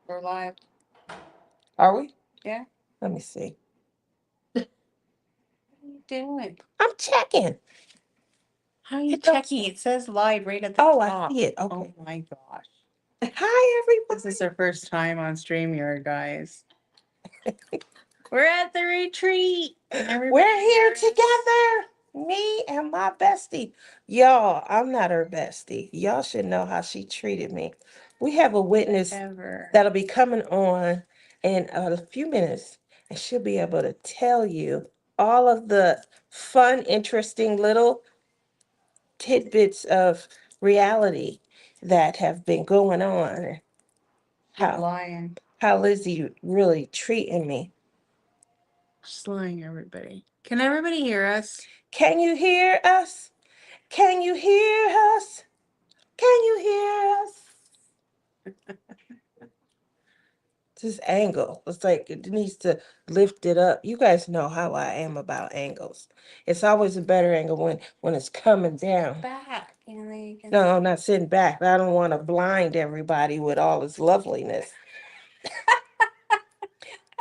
We're live. Are we? Yeah. Let me see. What are you doing? I'm checking. How are you It don't- checking? It says live right at the Oh, top. I see it. Oh Okay. my gosh. Hi, This is everybody. our first time on StreamYard, guys. We're at the retreat. And everybody We're here together. Me and my bestie. Y'all, I'm not her bestie. Y'all should know how she treated me. We have a witness Ever. that'll be coming on in a few minutes, and she'll be able to tell you all of the fun, interesting little tidbits of reality that have been going on. She's How lying. how Lizzie really treating me. She's lying, everybody. Can everybody hear us? Can you hear us? Can you hear us? Can you hear us? This angle. It's like it needs to lift it up. You guys know how I am about angles. It's always a better angle when it's coming down. Back. And they can... No, I'm not sitting back. I don't want to blind everybody with all its loveliness.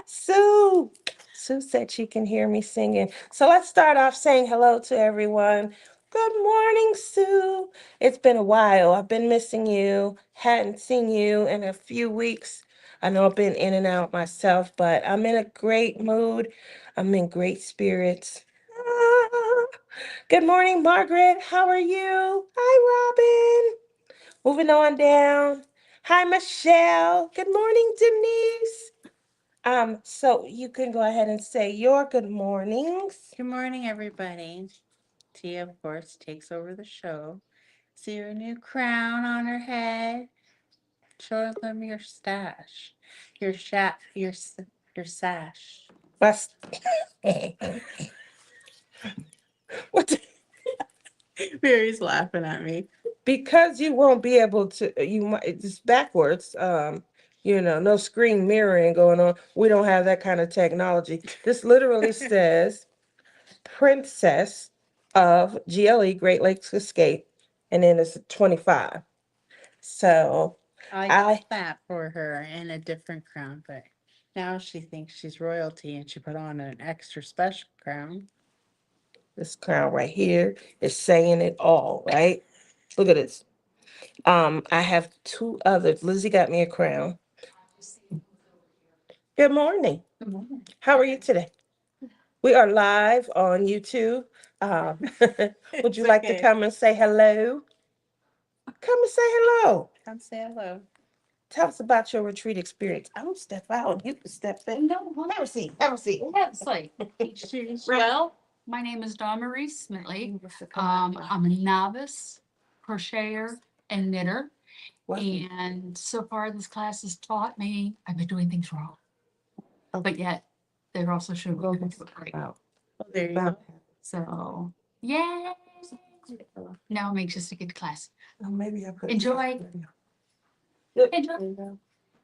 Sue. Sue said she can hear me singing. So let's start off saying hello to everyone. Good morning, Sue. It's been a while. I've been missing you. Hadn't seen you in a few weeks. I know I've been in and out myself, but I'm in a great mood. I'm in great spirits. Ah. Good morning, Margaret. How are you? Hi, Robin. Moving on down. Hi, Michelle. Good morning, Denise. So you can go ahead and say your good mornings. Good morning, everybody. Tia, of course, takes over the show. See her new crown on her head. Show them your stash. Your sash. Must what Mary's laughing at me. because you won't be able to you might it's backwards. No screen mirroring going on. We don't have that kind of technology. This literally says Princess of GLE Great Lakes Escape, and then it's 25. So I I got that for her in a different crown, but now she thinks she's royalty and she put on an extra special crown. this crown right here is saying it all, right? Look at this. I have two others. Lizzie got me a crown. Good morning. Good morning. How are you today? We are live on YouTube. Um, would you It's like to okay. come and say hello? Come and say hello. Come say hello. Tell us about your retreat experience. I don't step out. You can step in. No, Have a seat. Have a seat. that's like, well, my name is Dawn Marie Smitley. I'm a novice crocheter and knitter. Wow. And so far, this class has taught me I've been doing things wrong, but yet they're also showing me things right. Wow. Oh, there you Wow. go. So, yay! Now I'm anxious to get to class. Oh, maybe I put Enjoy. Enjoy. There you go.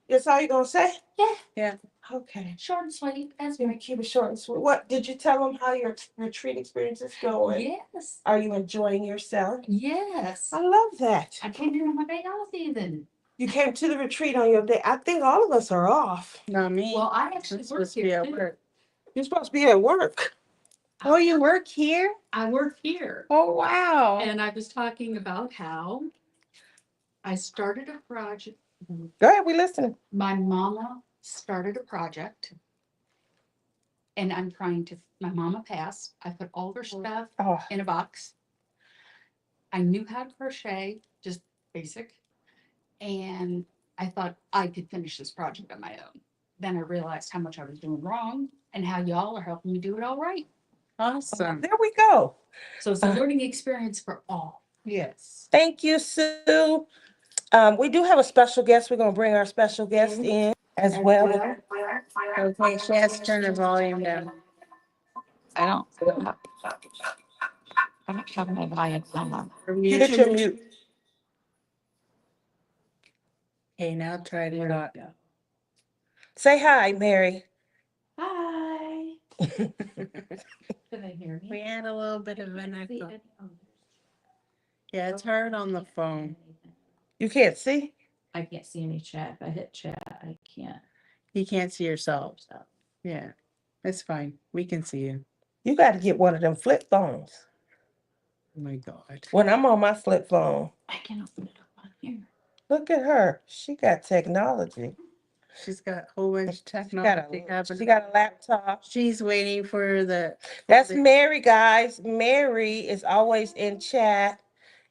That's all you're gonna say? Yeah, Yeah. Okay. short and sweet. That's Let me right. keep it short and sweet. What did you tell them how your retreat experience is going? Yes. Are you enjoying yourself? Yes. I love that. I came here on my day off even. You came to the retreat on your day. I think all of us are off. Not me. Well, I actually I'm work supposed to be here at too. work. You're supposed to be at work. Oh, you work here? I work here. Oh, wow. And I was talking about how I started a project. Go ahead, we listening. My mama started a project. And I'm trying to, my mama passed. I put all her stuff Oh, in a box. I knew how to crochet, just basic. And I thought I could finish this project on my own. Then I realized how much I was doing wrong and how y'all are helping me do it all right. Awesome. there we go. So it's a learning experience for all. Yes. Thank you, Sue. We do have a special guest. We're gonna bring our special guest in as well. Okay, she has to turn her volume down. I don't I don't have my volume on. Her You mute. hit your mute. Okay, now try to talk. Say hi, Mary. Hi. Can they hear We me? had a little bit of an echo. Yeah, it's hard on the phone. You can't see? I can't see any chat. If I hit chat, I can't. You can't see yourself. So yeah, it's fine. We can see you. You got to get one of them flip phones. Oh my God. When I'm on my flip phone, I can open it up on here. look at her. She got technology. She's got a whole bunch of She got technology a, happening. she got a laptop. She's waiting for That's Mary, guys. Mary is always in chat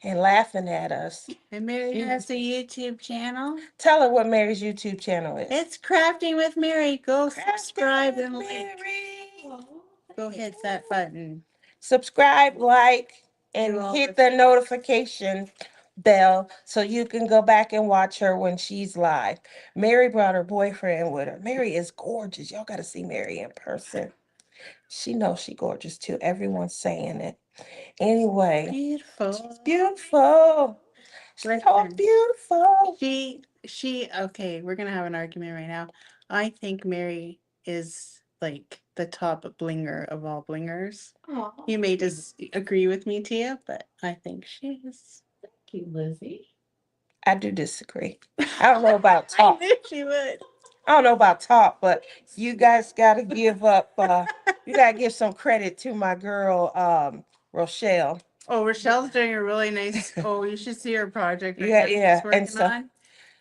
and laughing at us. And Mary has a YouTube channel. Tell her what Mary's YouTube channel is. It's Crafting with Mary. Go Crafting subscribe with and like. Mary. Go hit that button. Subscribe, like, and Do all hit the the notification bell so you can go back and watch her when she's live. Mary brought her boyfriend with her. Mary is gorgeous. Y'all got to see Mary in person. She knows she's gorgeous too. Everyone's saying it. Anyway, Beautiful. she's beautiful. She's so Listen. beautiful. Okay, we're gonna have an argument right now. I think Mary is like the top blinger of all blingers. Oh, You may disagree with me, Tia, but I think she is. thank you, Lizzie. I do disagree. I don't know about I talk. knew she would. I don't know about talk, but you guys got to give up. You got to give some credit to my girl, Rochelle. Oh, Rochelle's doing a really nice. Oh, you should see her project right Yeah, now she's yeah, and working so on.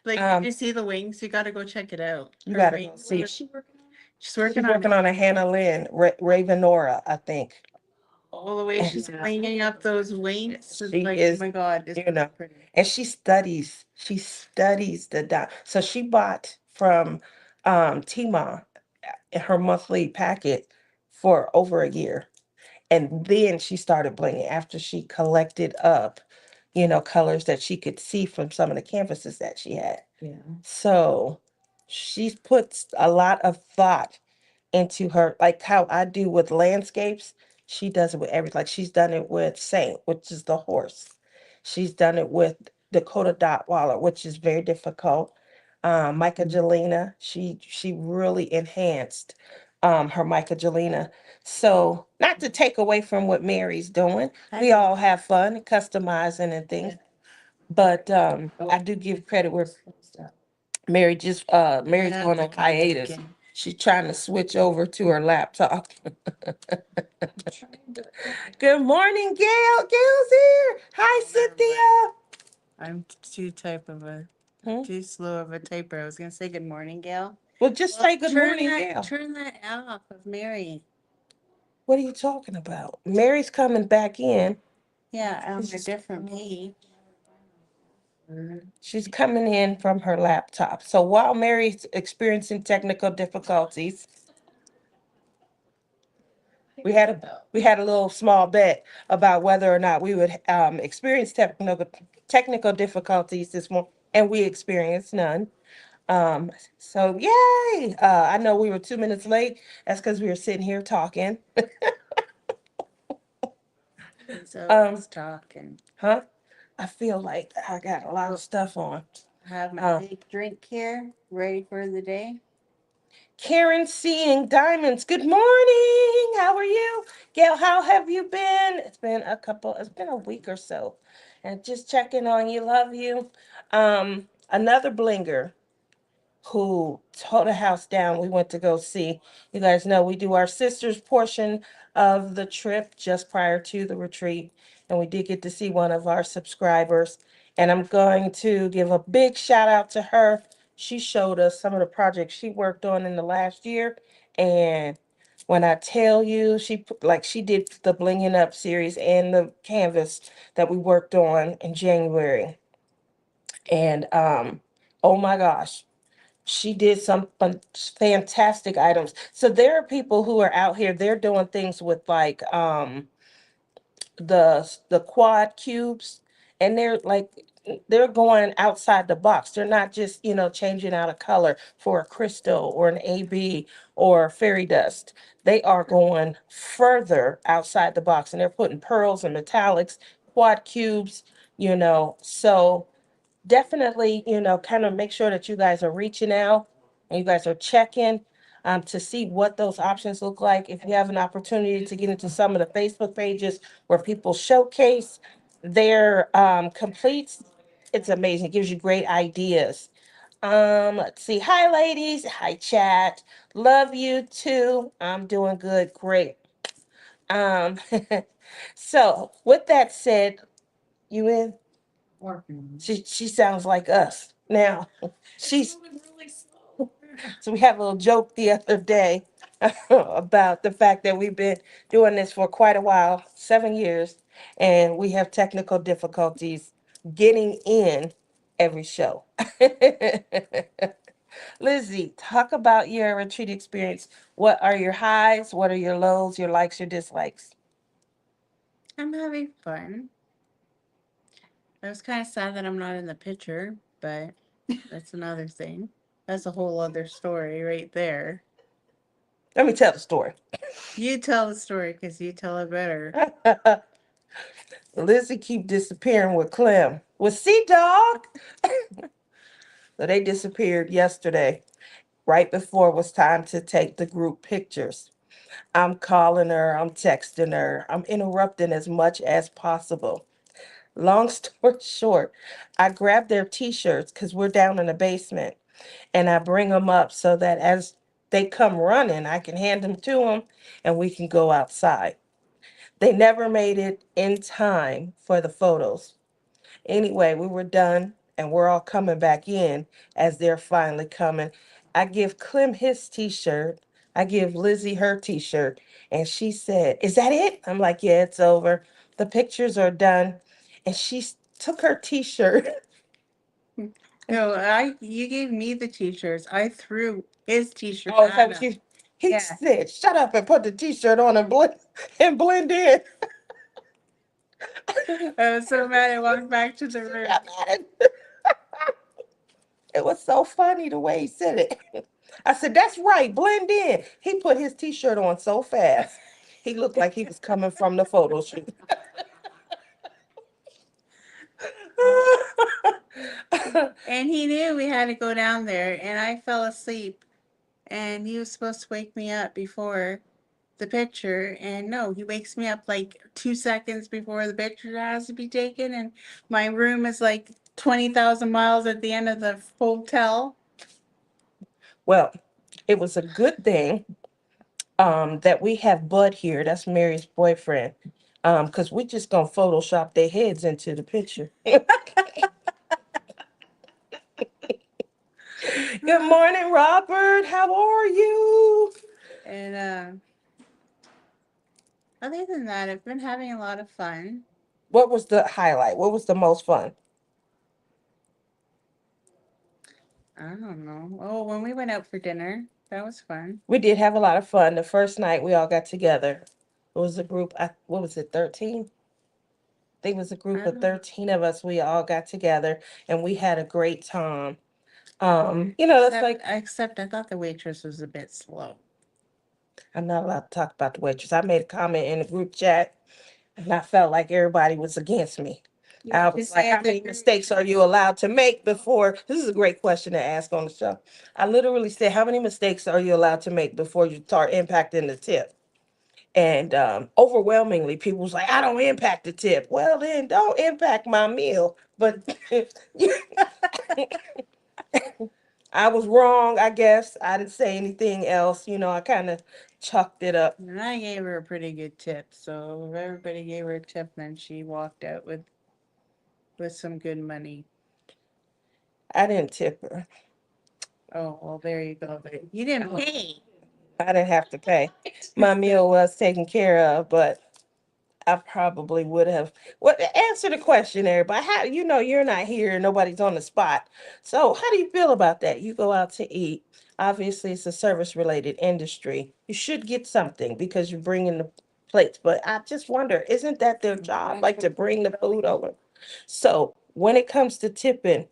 Like, um, did you see the wings? You got to go check it out. you Her got to go wings. see. What's she working on? She's She's working on working on a Hannah Lynn, Ravenora, I think. all the way. She's Yeah. cleaning up those wings. It's She like, is, oh my God, it's you know, pretty. and she studies the dye. So she bought from Tima her monthly packet for over a year. And then she started blinging after she collected up, colors that she could see from some of the canvases that she had. Yeah. So she's put a lot of thought into her, like how I do with landscapes. She does it with everything. Like she's done it with Saint, which is the horse. She's done it with Dakota Dotwaller, which is very difficult. Michaelgelina, she really enhanced her Michaelgelina. So not to take away from what Mary's doing, we all have fun customizing and things. But I do give credit where Mary's Yeah, going on hiatus. okay. She's trying to switch over to her laptop. Good morning, Gail. Gail's here. Hi, Cynthia. I'm Hmm? too slow of a typer. I was gonna say good morning, Gail. Well, just Well, say good morning, Gail. turn that off of Mary. What are you talking about? Mary's coming back in. Yeah, on a different page. She's coming in from her laptop. So while Mary's experiencing technical difficulties, we had a little small bet about whether or not we would experience technical difficulties this morning, and we experienced none. So yay! I know we were 2 minutes late. That's because we were sitting here talking. So Um, talking. huh? I feel like I got a lot of stuff on. I have my Uh, big drink here, ready for the day. Karen Seeing Diamonds. Good morning. How are you? Gail, how have you been? It's been a week or so. And just checking on you. Love you. Another blinger who tore the house down. We went to go see. You guys know we do our sister's portion of the trip just prior to the retreat. And we did get to see one of our subscribers. And I'm going to give a big shout out to her. She showed us some of the projects she worked on in the last year. And when I tell you, she did the Blinging Up series and the canvas that we worked on in January. And oh my gosh, she did some fantastic items. So there are people who are out here, they're doing things with like the quad cubes, and they're going outside the box. They're not just, changing out a color for a crystal or an AB or fairy dust. They are going further outside the box, and they're putting pearls and metallics, quad cubes, so definitely, kind of make sure that you guys are reaching out and you guys are checking to see what those options look like. If you have an opportunity to get into some of the Facebook pages where people showcase their completes, It's amazing. It gives you great ideas. Let's see. Hi, ladies. Hi, chat. Love you too. I'm doing good. Great. Um, so with that said, you in? Working. She sounds like us now. She's moving really slow. so we had a little joke the other day about the fact that we've been doing this for quite a while, 7 years, and we have technical difficulties getting in every show. Lizzie, talk about your retreat experience. What are your highs? What are your lows, your likes, your dislikes? I'm having fun. I was kind of sad that I'm not in the picture, but that's another thing. That's a whole other story right there. Let me tell the story. You tell the story because you tell it better. Lizzie keep disappearing with Clem. With Sea Dog. So they disappeared yesterday, right before it was time to take the group pictures. I'm calling her, I'm texting her, I'm interrupting as much as possible. Long story short, I grab their t-shirts because we're down in the basement and I bring them up so that as they come running, I can hand them to them and we can go outside. They never made it in time for the photos. Anyway, we were done and we're all coming back in as they're finally coming. I give Clem his t-shirt. I give Lizzie her t-shirt. And she said, "Is that it?" I'm like, "Yeah, it's over. The pictures are done." And took her t-shirt. No, you gave me the t-shirts. I threw his t-shirt Oh, is that at what him. you? He Yeah. said, "Shut up and put the t-shirt on and blend in." I was so mad I walked back to the She room. got mad at me. It was so funny the way he said it. I said, "That's right, blend in." He put his t-shirt on so fast. He looked like he was coming from the photo shoot. And he knew we had to go down there, and I fell asleep. And he was supposed to wake me up before the picture. And no, he wakes me up like 2 seconds before the picture has to be taken. And my room is like 20,000 miles at the end of the hotel. Well, it was a good thing that we have Bud here. That's Mary's boyfriend. Because we just gonna Photoshop their heads into the picture. Good morning, Robert. How are you? And other than that, I've been having a lot of fun. What was the highlight? What was the most fun? I don't know. Oh, when we went out for dinner, that was fun. We did have a lot of fun. The first night we all got together. It was a group, what was it, 13? I think it was a I group don't of know. 13 of us. We all got together and we had a great time. That's like, Except I thought the waitress was a bit slow. I'm not allowed to talk about the waitress. I made a comment in the group chat and I felt like everybody was against me. I was Just like, say how at the many group mistakes are you allowed to make before? This is a great question to ask on the show. I literally said, how many mistakes are you allowed to make before you start impacting the tip? And overwhelmingly, people was like, "I don't impact the tip." Well, then don't impact my meal. But I was wrong, I guess. I didn't say anything else. I kind of chucked it up. And I gave her a pretty good tip. So if everybody gave her a tip, then she walked out with some good money. I didn't tip her. Oh, well, there you go. But you didn't pay. I didn't have to pay. My meal was taken care of, but I probably would have. Well, answer the question, everybody. How you're not here, nobody's on the spot. So, how do you feel about that? You go out to eat. Obviously, it's a service-related industry. You should get something because you're bringing the plates. But I just wonder, isn't that their job, like to bring the food over? So, when it comes to tipping,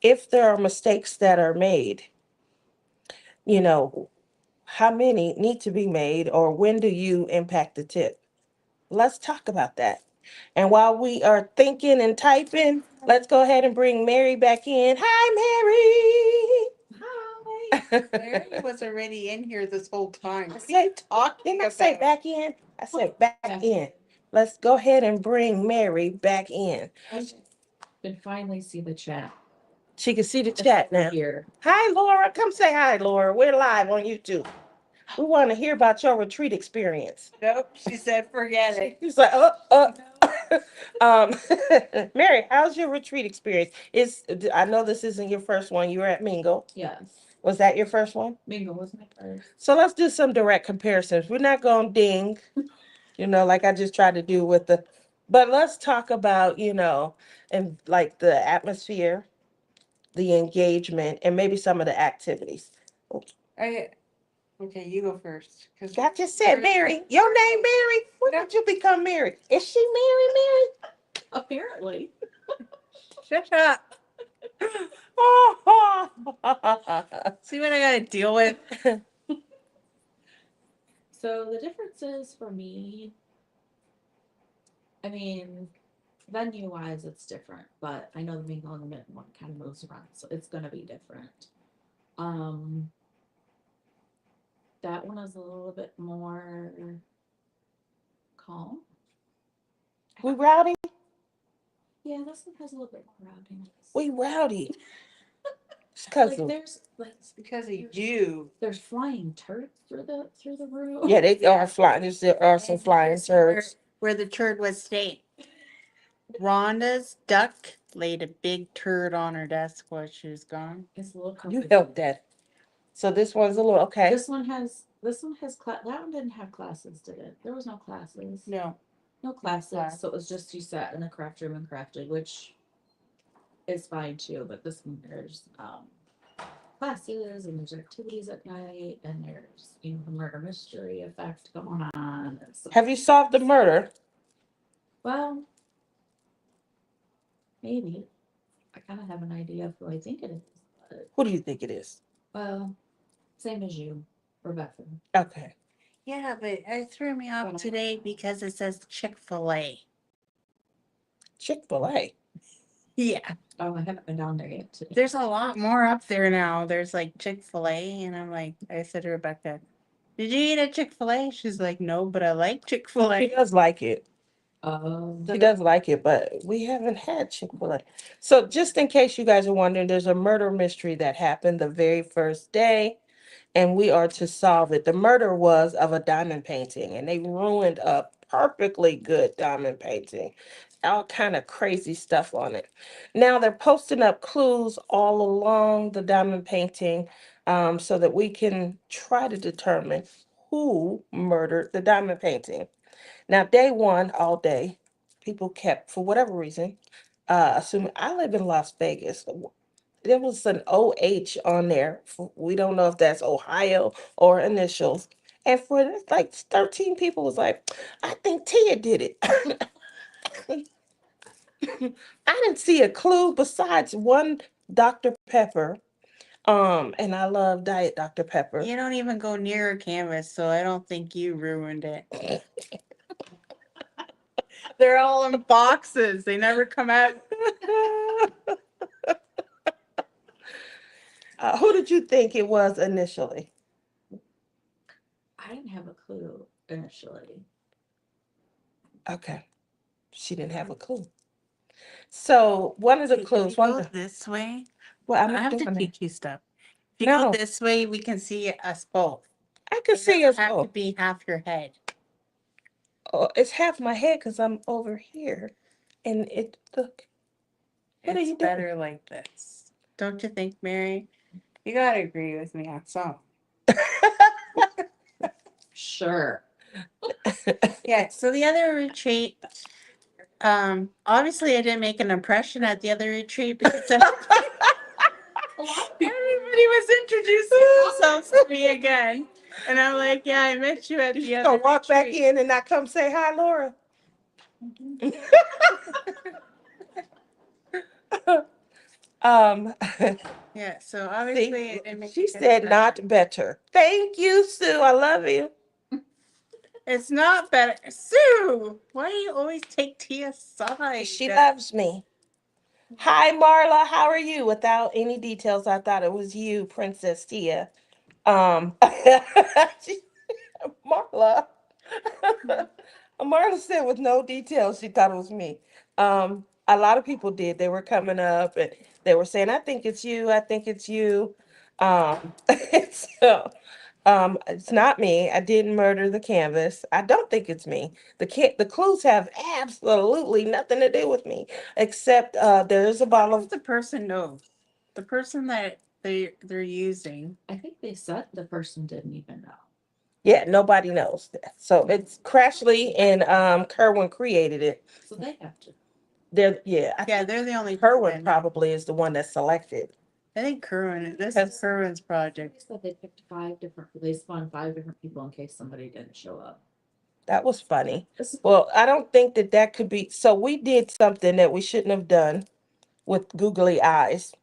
if there are mistakes that are made, you know, how many need to be made, or when do you impact the tip? Let's talk about that. And while we are thinking and typing, let's go ahead and bring Mary back in. Hi, Hi. Mary. Mary was already in here this whole time. I said, didn't I say back in? I said back in. Let's go ahead and bring Mary back in. can finally see the chat. She can see the chat now. Here. Hi, Laura. Come say hi, Laura. We're live on YouTube. We want to hear about your retreat experience. Nope, she said forget it. He's like, um, Mary, how's your retreat experience? I know this isn't your first one. You were at Mingle. Yes. Was that your first one? Mingle was my first. So let's do some direct comparisons. We're not going to ding, like I just tried to do with but let's talk about, and like the atmosphere, the engagement, and maybe some of the activities. Okay, you go first. I just said Mary. Your name Mary? When did you become Mary? Is she Mary? Apparently. Shut up. See what I gotta deal with? So the differences for me, I mean, venue wise, it's different, but I know the Mingle and the Mint one kind of moves around, so it's gonna be different. That one is a little bit more calm. We rowdy? Yeah, this one has a little bit more rowdiness. We rowdy. It's because Like there's It's because of you. there's flying turds through the room. yeah, they are flying. There are some flying turds. Where the turd was staying. Rhonda's duck laid a big turd on her desk while she was gone. It's a little You complicated. helped that. So this one's a little okay. This one has that one didn't have classes, did it? There was no classes. No. No classes. Class. So it was just you sat in the craft room and crafted, which is fine too, but this one there's classes and there's activities at night and there's the murder mystery effect going on. Have you solved the murder? Well, maybe. I kind of have an idea of who I think it is. But, Who do you think it is? well, same as you, Rebecca. Okay. Yeah, but it threw me off today because it says Chick-fil-A. Chick-fil-A. Yeah. Oh, I haven't been down there yet today. There's a lot more up there now. There's like Chick-fil-A, and I said to Rebecca, "Did you eat at Chick-fil-A?" She's like, "No, but I like She Chick-fil-A." does like it. She does like it, but we haven't had Chick-fil-A. So just in case you guys are wondering, there's a murder mystery that happened the very first day, and we are to solve it. The murder was of a diamond painting, and they ruined a perfectly good diamond painting. All kind of crazy stuff on it. Now they're posting up clues all along the diamond painting, so that we can try to determine who murdered the diamond painting. Now, day one, all day, people kept, for whatever reason, assuming I live in Las Vegas. There was an OH on there. We don't know if that's Ohio or initials. And for like 13 people was like, I think Tia did it. I didn't see a clue besides one Dr. Pepper. And I love Diet Dr. Pepper. You don't even go near a canvas, so I don't think you ruined it. They're all in boxes. They never come out. Who did you think it was initially? I didn't have a clue initially. Okay. She didn't have a clue. So one of the clues, Go this way. well, I'm I not have to doing it. teach you stuff. If you No. go this way, we can see us both. I can It see doesn't us have to both. be half your head. Oh, it's half my head because I'm over here. And look. What are It's you doing? better like this. Don't you think, Mary? You gotta agree with me on some. Sure. Yeah, so the other retreat, obviously I didn't make an impression at the other retreat because everybody was introducing themselves to me again. And I'm like, yeah, I met you at You the just other gonna walk back retreat. in and not come say hi, Laura? um Yeah, so obviously see, I didn't make she an said not impression. better. Thank you, Sue. I love you. It's not better. Sue, why do you always take Tia's side? She loves me. Hi, Marla. How are you? Without any details, I thought it was you, Princess Tia. Marla. Marla said with no details, she thought it was me. a lot of people did. They were coming up and they were saying, "I think it's you. I think it's you." Um, so it's not me. I didn't murder the canvas. I don't think it's me. The clues have absolutely nothing to do with me, except there's a bottle How does of the person know? The person that they're using. I think they said the person didn't even know. yeah. Nobody knows that. So it's Crashly and Kerwin created it. So they have to. They're yeah. I Yeah, think they're the only Kerwin one. probably is the one that selected. I think Kerwin. This Because- is Kerwin's They project. said they picked they spawned 5 different people in case somebody didn't show up. That was funny. Well, I don't think that that could be. So we did something that we shouldn't have done with googly eyes.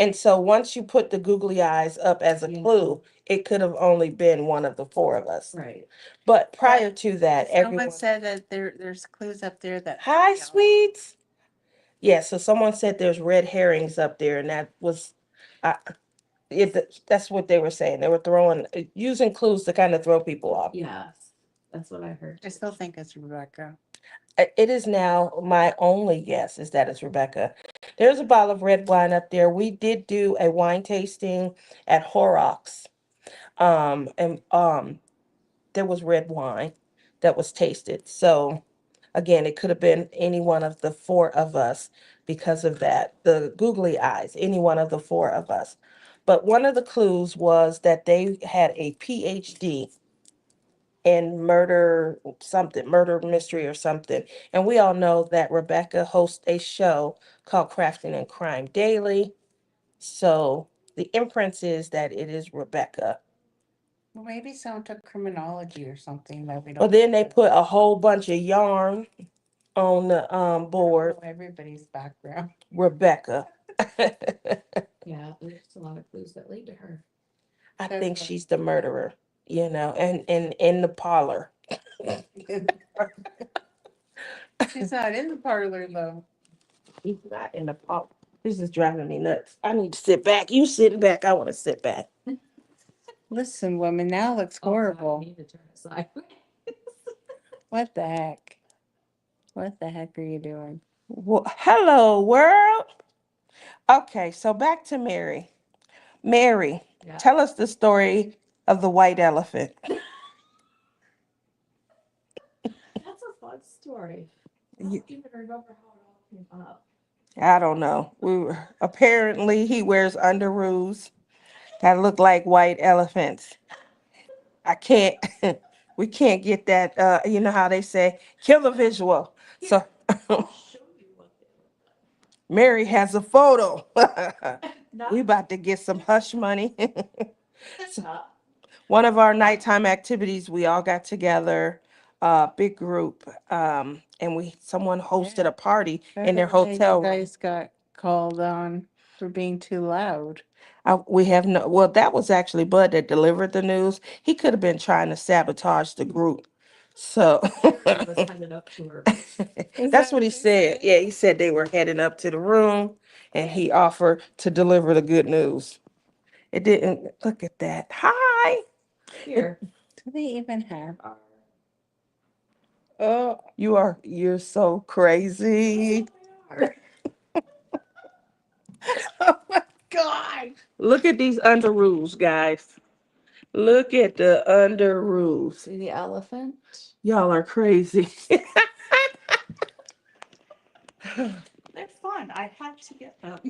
And so once you put the googly eyes up as a Yeah. clue, it could have only been one of the four of us. Right. But prior to that, Someone everyone. said that there's clues up there that. Hi, sweets. Yeah, so someone said there's red herrings up there, and that was, uh, that's what they were saying. They were throwing, using clues to kind of throw people off. Yes. That's what I heard. I still think it's Rebecca. It is now my only guess is that it's Rebecca. There's a bottle of red wine up there. We did do a wine tasting at Horrocks. And there was red wine that was tasted. So again, it could have been any one of the four of us because of that. The googly eyes, any one of the four of us. But one of the clues was that they had a PhD in murder something, murder mystery or something. And we all know that Rebecca hosts a show called Crafting and Crime Daily. So the inference is that it is Rebecca. Well, maybe someone took criminology or something that we don't. Well, then they put a whole bunch of yarn on the board. know everybody's background. Rebecca. Yeah, there's a lot of clues that lead to her. I think she's the murderer, and in the parlor. She's not in the parlor though. He's not in the parlor. This is driving me nuts. I need to sit back. You sitting back. I want to sit back. Listen, woman, now looks Oh, God, I horrible. need to turn it sideways. What the heck? What the heck are you doing? Well, hello, world. Okay, so back to Mary. Mary, Yeah. tell us the story of the white elephant. That's a fun story. I don't even remember how it all came up. I don't know. Apparently he wears underoos that look like white elephants. I can't. We can't get that. You know how they say, kill the visual. So I'll show you what they look Mary has a photo. like. Not We about to get some hush money. So that. one of our nighttime activities, we all got together, big group, and someone hosted a party in their hotel You room. guys got called on for being too loud. We have no, well, that was actually Bud that delivered the news. He could have been trying to sabotage the group. So It was headed up to her. that's what he said. Yeah, he said they were heading up to the room and he offered to deliver the good news. It didn't look at that. Hi. Here. Do they even have our? Oh, You're so crazy. oh my God. Look at these underoos, guys. Look at the underoos. See the elephant? Y'all are crazy. They're fun. I had to get them.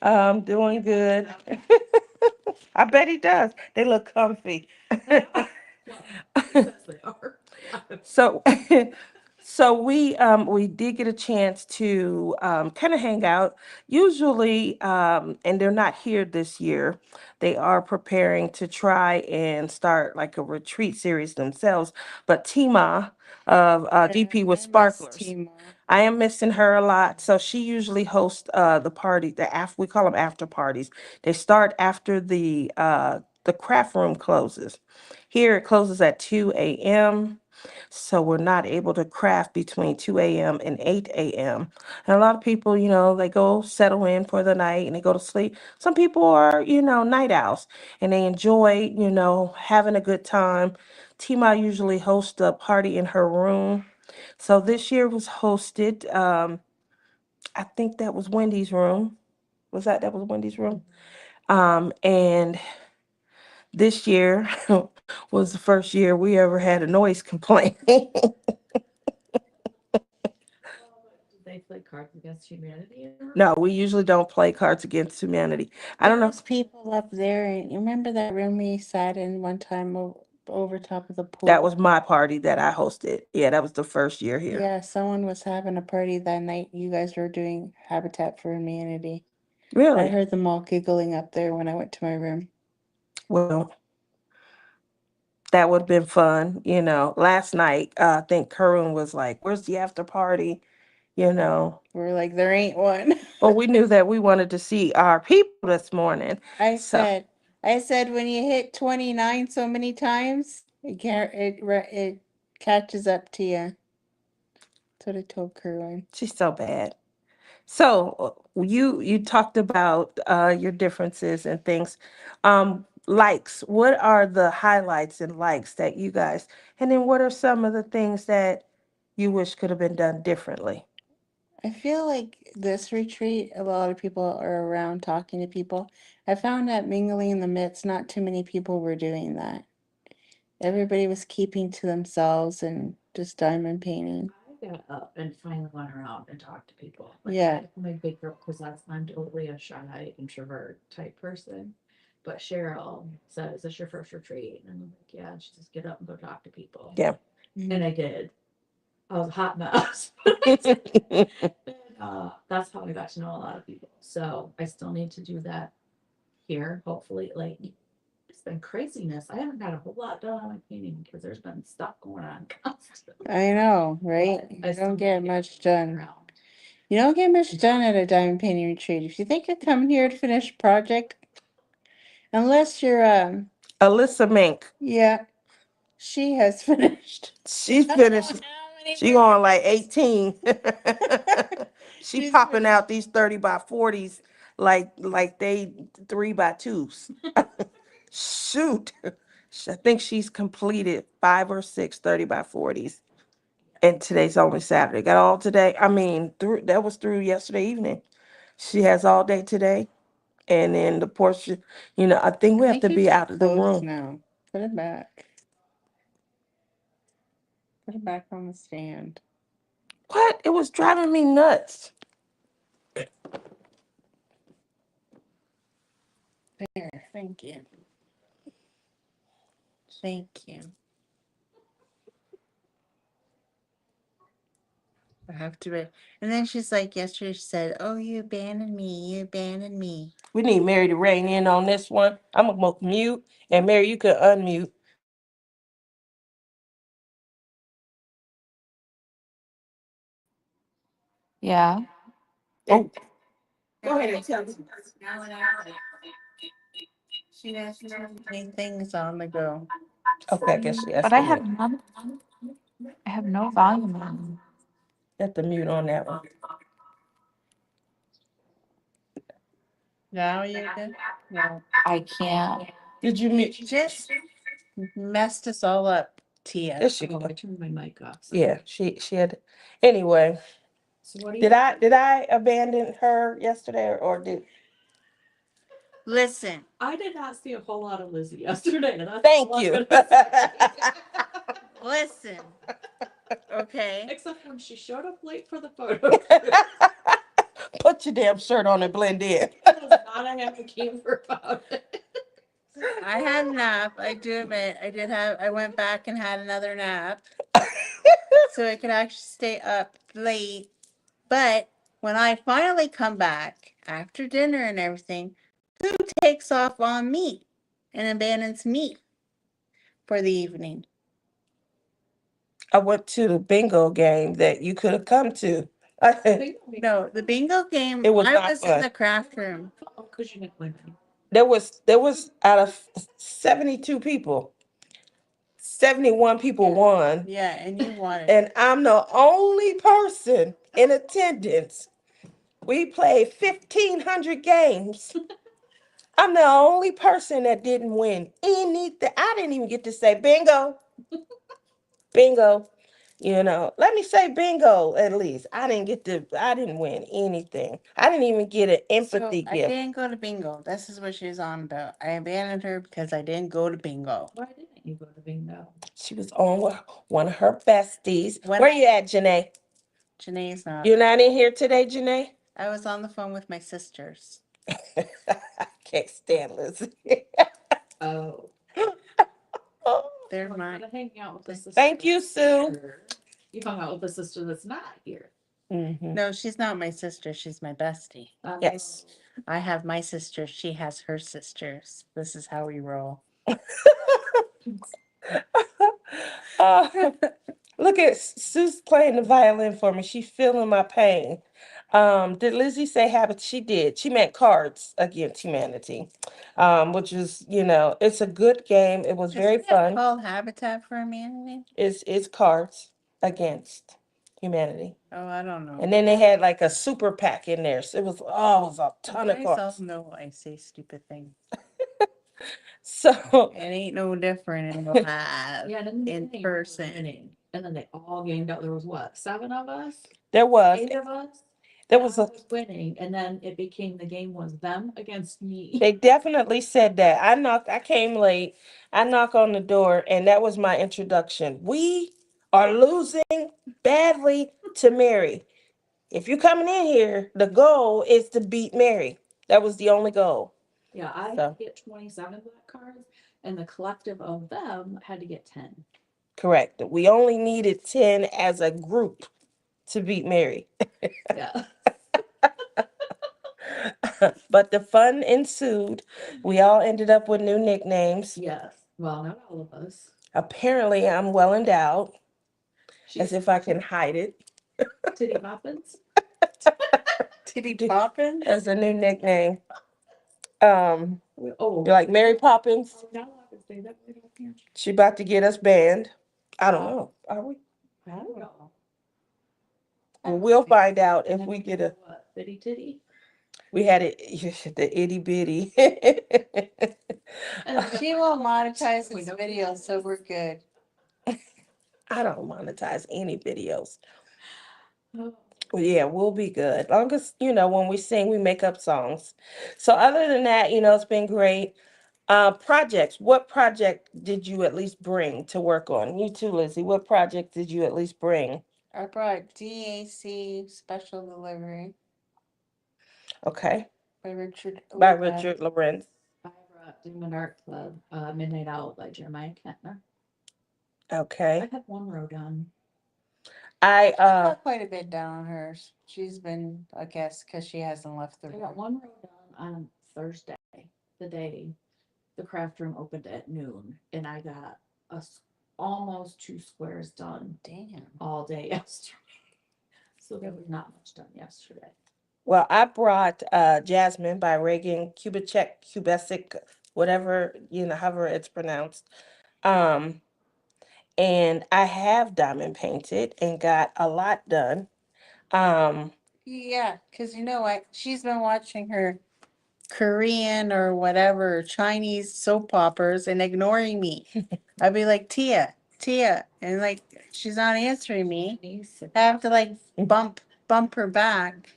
I'm doing good. I bet he does. They look comfy. Yes, they are. So so we did get a chance to kind of hang out. Usually and they're not here this year. They are preparing to try and start like a retreat series themselves. But Tima of DP with Sparklers. I am missing her a lot. So she usually hosts the party, we call them after parties. They start after the craft room closes. Here it closes at 2 a.m. So we're not able to craft between 2 a.m. and 8 a.m. And a lot of people, they go settle in for the night and they go to sleep. Some people are, night owls and they enjoy, having a good time. Tima usually hosts a party in her room. So this year was hosted. I think that was Wendy's room. That was Wendy's room? And this year was the first year we ever had a noise complaint. Do they play Cards Against Humanity? No, we usually don't play Cards Against Humanity. I don't know. There's people up there, and you remember that room we sat in one time over top of the pool? That was my party that I hosted. Yeah, that was the first year here. Yeah, someone was having a party that night. You guys were doing Habitat for Humanity. I Really? heard them all giggling up there when I went to my room. Well, that would have been fun. Last night, I think Kerwin was like, "Where's the after party?" You know. We're like, there ain't one. Well, we knew that we wanted to see our people this morning. I So said, I said, when you hit 29 so many times, it catches up to you. That's what I told Kerwin. she's so bad. So you talked about your differences and things. Likes. What are the highlights and likes that you guys? And then what are some of the things that you wish could have been done differently? I feel like this retreat, a lot of people are around talking to people. I found that mingling in the midst, not too many people were doing that. Everybody was keeping to themselves and just diamond painting. I got up and finally went around and talked to people. Yeah. My big girl, because I'm totally a shy introvert type person. But Cheryl said, "Is this your first retreat?" And I'm like, "Yeah." And she says, "Get up and go talk to people." Yeah. And I did. I was a hot mess. And, that's how I got to know a lot of people. So I still need to do that here. Hopefully, it's been craziness. I haven't got a whole lot done on my painting because there's been stuff going on constantly. I know, right? I You still don't need get to much done. around. You don't get much done at a diamond painting retreat. If you think you're coming here to finish a project, unless you're Alyssa Mink. yeah, she has finished. She's finished. She on like 18. She She's popping finished. out these 30 by 40s like they 3 by 2s. Shoot. I think she's completed 5 or 6 30 by 40s. And today's only Saturday. Got all today. I mean, that was through yesterday evening. She has all day today. And then the portion, I think we I have think to be it's out of the closed room. now. Put it back. Put it back on the stand. What? It was driving me nuts. There. Thank you. Thank you. I have to be. And then she's like, yesterday she said, "Oh, you abandoned me. You abandoned me." We need Mary to rein in on this one. I'm gonna mute, and Mary, you could unmute. Yeah. Oh, Go ahead and tell me. She has too many things on the go. okay, I guess she has But to I mute. have none. I have no volume on. You have to mute on that one. Now you're good? No. I can't. Did you mute? Just messed us all up, Tia. There she Oh, go. I turned my mic off. Yeah, she had. Anyway, So what do you? did I abandon her yesterday or did? Listen, I did not see a whole lot of Lizzie yesterday. That's Thank all I'm you. gonna say. listen. Okay. Except when she showed up late for the photo shoot. Put your damn shirt on and blend in. I was not a happy camper about it. I had a nap. I do admit I went back and had another nap so I could actually stay up late. But when I finally come back after dinner and everything, who takes off on me and abandons me for the evening? I went to the bingo game that you could have come to. No, the bingo game, It was I not was in fun. the craft room. Oh, because you didn't win. There was out of 72 people, 71 people won. Yeah, and you wanted. And I'm the only person in attendance. We played 1,500 games. I'm the only person that didn't win anything. I didn't even get to say bingo. Bingo. Let me say bingo at least. I didn't win anything. I didn't even get an empathy I gift. didn't go to bingo. This is what she was on about. I abandoned her because I didn't go to bingo. Why didn't you go to bingo? She was on with one of her besties. When Where you at, Janae? Janae's not. You're not in here today, Janae? I was on the phone with my sisters. I can't stand Lizzie. Oh, They're well, mine. instead of hanging out with the sister. Thank you, that's Sue. here, you hung out with the sister that's not here. Hmm. No, she's not my sister. She's my bestie. Yes. I have my sisters. She has her sisters. This is how we roll. Uh, look at Sue's playing the violin for me. She's feeling my pain. Did Lizzie say habits? She did. She meant Cards Against Humanity, which is, it's a good game. It was very Isn't it fun. called Habitat for Humanity? It's Cards Against Humanity. Oh, I don't know. And then they had like a super pack in there. So it was a ton You of guys all cards. know I say stupid things. So It ain't no different in live Yeah, and in the in beginning, I was person. winning, and then they all gamed out. There was what, 7 of us, there was 8 of us. there And was I a was winning, and then it became the game was them against me. they definitely said that. I came late. I knock on the door and that was my introduction. We are losing badly to Mary. If you're coming in here, the goal is to beat Mary. That was the only goal. Yeah, I had So to get 27 black cards, and the collective of them had to get 10. correct. We only needed 10 as a group to beat Mary. Yeah. But the fun ensued. We all ended up with new nicknames. Yes. Well, not all of us. Apparently, I'm well endowed, as She's if I can hide it. Titty Poppins. Titty Poppin? As a new nickname. Um, Oh, you're like Mary Poppins. now I can say that right up here. She about to get us banned. I don't know. Are we? I don't know. Well, we'll find out And if then we get had a. what, Bitty Titty? We had it, the itty bitty. And then She will monetize this video, so we're good. I don't monetize any videos. oh, Well, yeah, we'll be good. Long as, when we sing, we make up songs. So other than that, it's been great. Projects. What project did you at least bring to work on? You too, Lizzie. What project did you at least bring? I brought DAC Special Delivery Okay. by Richard By Lorenz. Richard Lorenz. I brought Demon Art Club, Midnight Owl by Jeremiah Kentner. I Okay. had one row done. I Got quite a bit down on hers. She's been a guest because she hasn't left the I got room. one row done on Thursday, the day the craft room opened at noon, and I got almost 2 squares done Damn. all day yesterday. So there was not much done yesterday. Well, I brought Jasmine by Reagan Kubicek, Kubesic, whatever, however it's pronounced. Um, and I have diamond painted and got a lot done. Um, Yeah, because she's been watching her Korean or whatever Chinese soap operas and ignoring me. I'd be like, Tia, and like she's not answering me. I have to like bump her back.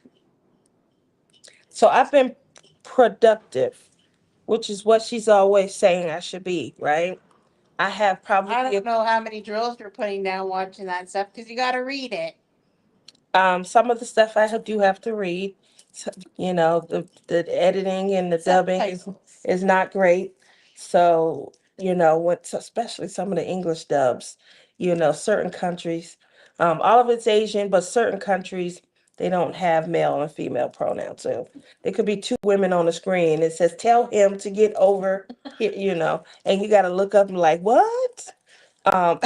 so I've been productive, which is what she's always saying I should be, right? I have probably I don't know how many drills you're putting down watching that stuff because you got to read it. some of the stuff do have to read. The editing and the dubbing is not great. So, especially some of the English dubs, certain countries, all of it's Asian, but certain countries, they don't have male and female pronouns. So there could be two women on the screen. It says, tell him to get over here, and you got to look up and like, what? Um,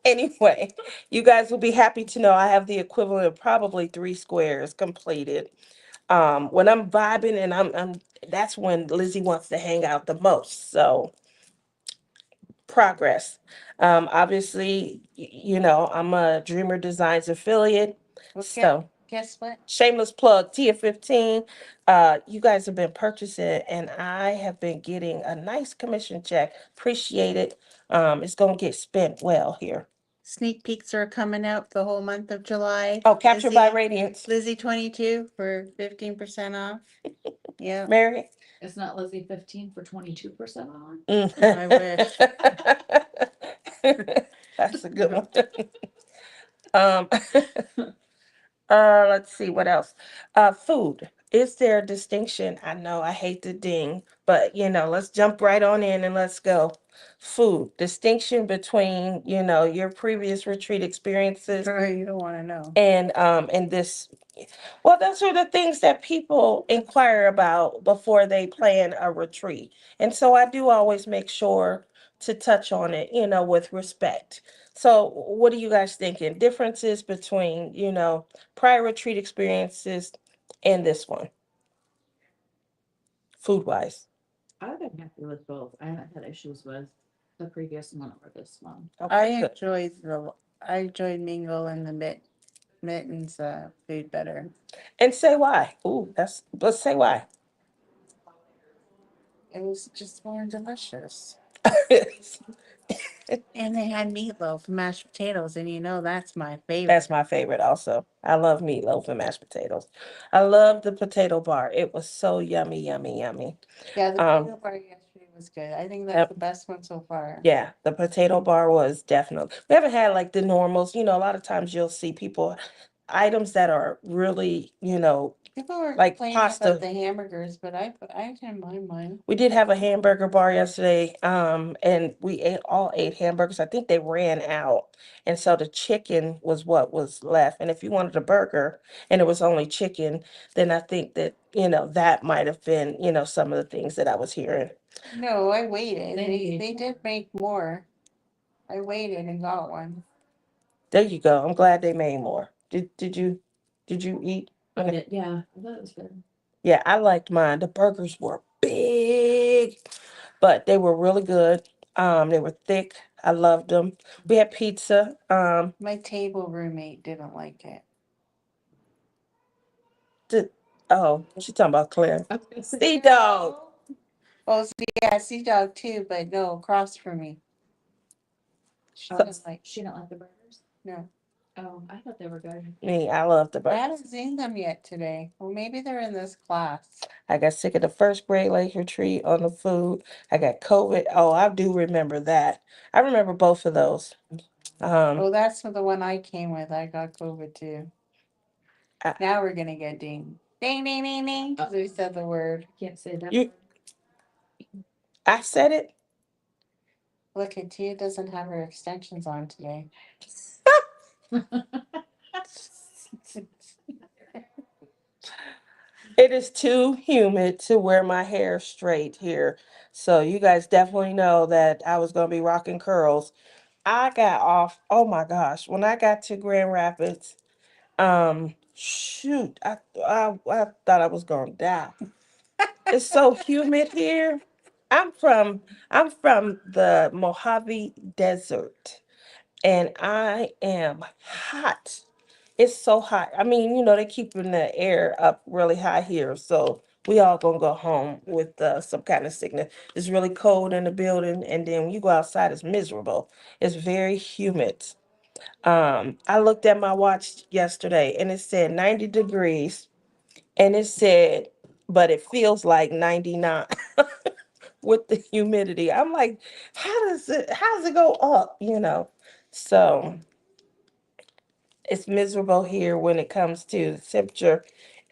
Anyway, you guys will be happy to know I have the equivalent of probably 3 squares completed. When I'm vibing and I'm that's when Lizzie wants to hang out the most. So progress. Obviously, I'm a Dreamer Designs affiliate. We'll So guess what? Shameless plug, Tia 15. You guys have been purchasing, and I have been getting a nice commission check. Appreciate it. It's gonna get spent well here. Sneak peeks are coming out the whole month of July. Oh, Captured by Radiance. Lizzie 22 for 15% off. Yeah. Mary? It's not Lizzie 15 for 22% on. I wish. That's a good one. Um, let's see what else. Food. Is there a distinction? I know I hate to ding, but let's jump right on in and let's go. Food. Distinction between, your previous retreat experiences You don't want to know. and this. Well, those are the things that people inquire about before they plan a retreat. And so I do always make sure to touch on it, with respect. So, what are you guys thinking? Differences between, prior retreat experiences and this one, food wise? I've been happy with both. I haven't had issues with the previous one or this one. I Okay, good. enjoyed Mingle and the Mittens food better. And say why. Ooh, let's say why. It was just more delicious. And they had meatloaf and mashed potatoes, and that's my favorite. That's my favorite also. I love meatloaf and mashed potatoes. I love the potato bar. It was so yummy, yummy, yummy. Yeah, the Um, potato bar yesterday was good. I think that's Yep. the best one so far. Yeah, the potato bar was definitely. We haven't had like the normals. A lot of times you'll see people items that are really, People were like complaining pasta. about the hamburgers, but I didn't mind mine. We did have a hamburger bar yesterday, and we all ate hamburgers. I think they ran out, and so the chicken was what was left. And if you wanted a burger and it was only chicken, then I think that that might have been some of the things that I was hearing. No, I waited. They They did make more. I waited and got one. There you go. I'm glad they made more. Did you eat? Yeah, I thought it was good. Yeah, I liked mine. The burgers were big, but they were really good. They were thick. I loved them. We had pizza. My table roommate didn't like it. Did, oh, she's talking about Claire. I was gonna say, Sea dog. Oh, yeah, Sea Dog too, but no, across from me. She oh, didn't like. she don't like the burgers. No, Oh, I thought they were good. Me, I love the I burgers. haven't seen them yet today. Well, maybe they're in this class. I got sick of the first grade lake retreat on the food. I got COVID. Oh, I do remember that. I remember both of those. Um, Oh, that's the one I came with. I got COVID too. I, Now we're gonna get ding, ding, ding, ding, ding. 'Cause we said the word. Can't say that. you, I said it. Look, at Tia doesn't have her extensions on today. It is too humid to wear my hair straight here. So you guys definitely know that I was going to be rocking curls. I got off, oh my gosh, when I got to Grand Rapids, shoot, I thought I was going to die. It's so humid here. I'm from I'm from the Mojave Desert and I am hot. It's so hot. I mean, they keeping the air up really high here, so we all gonna go home with some kind of sickness. It's really cold in the building, and then when you go outside, it's miserable. It's very humid. I looked at my watch yesterday, and it said 90 degrees, and it said, but it feels like 99 with the humidity. I'm like, how does it go up? So it's miserable here when it comes to the temperature.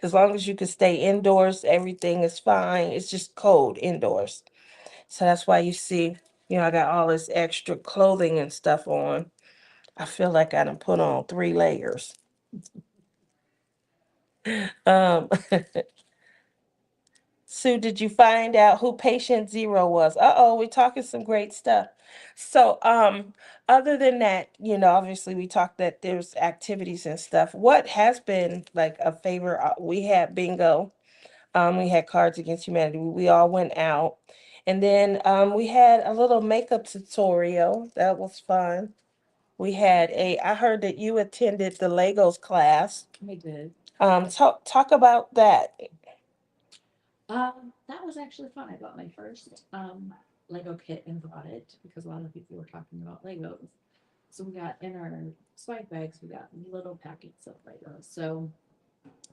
As long as you can stay indoors, everything is fine. It's just cold indoors. So that's why you see, I got all this extra clothing and stuff on. I feel like I done put on 3 layers. Um, Sue, did you find out who patient zero was? Uh-oh, we're talking some great stuff. So, other than that, obviously we talked that there's activities and stuff. What has been like a favor? We had bingo. We had Cards Against Humanity. We all went out. And then we had a little makeup tutorial. That was fun. I heard that you attended the Legos class. I did. Talk about that. That was actually fun. I bought my first Lego kit and brought it because a lot of people were talking about Legos. So we got in our swag bags, we got little packets of Legos. So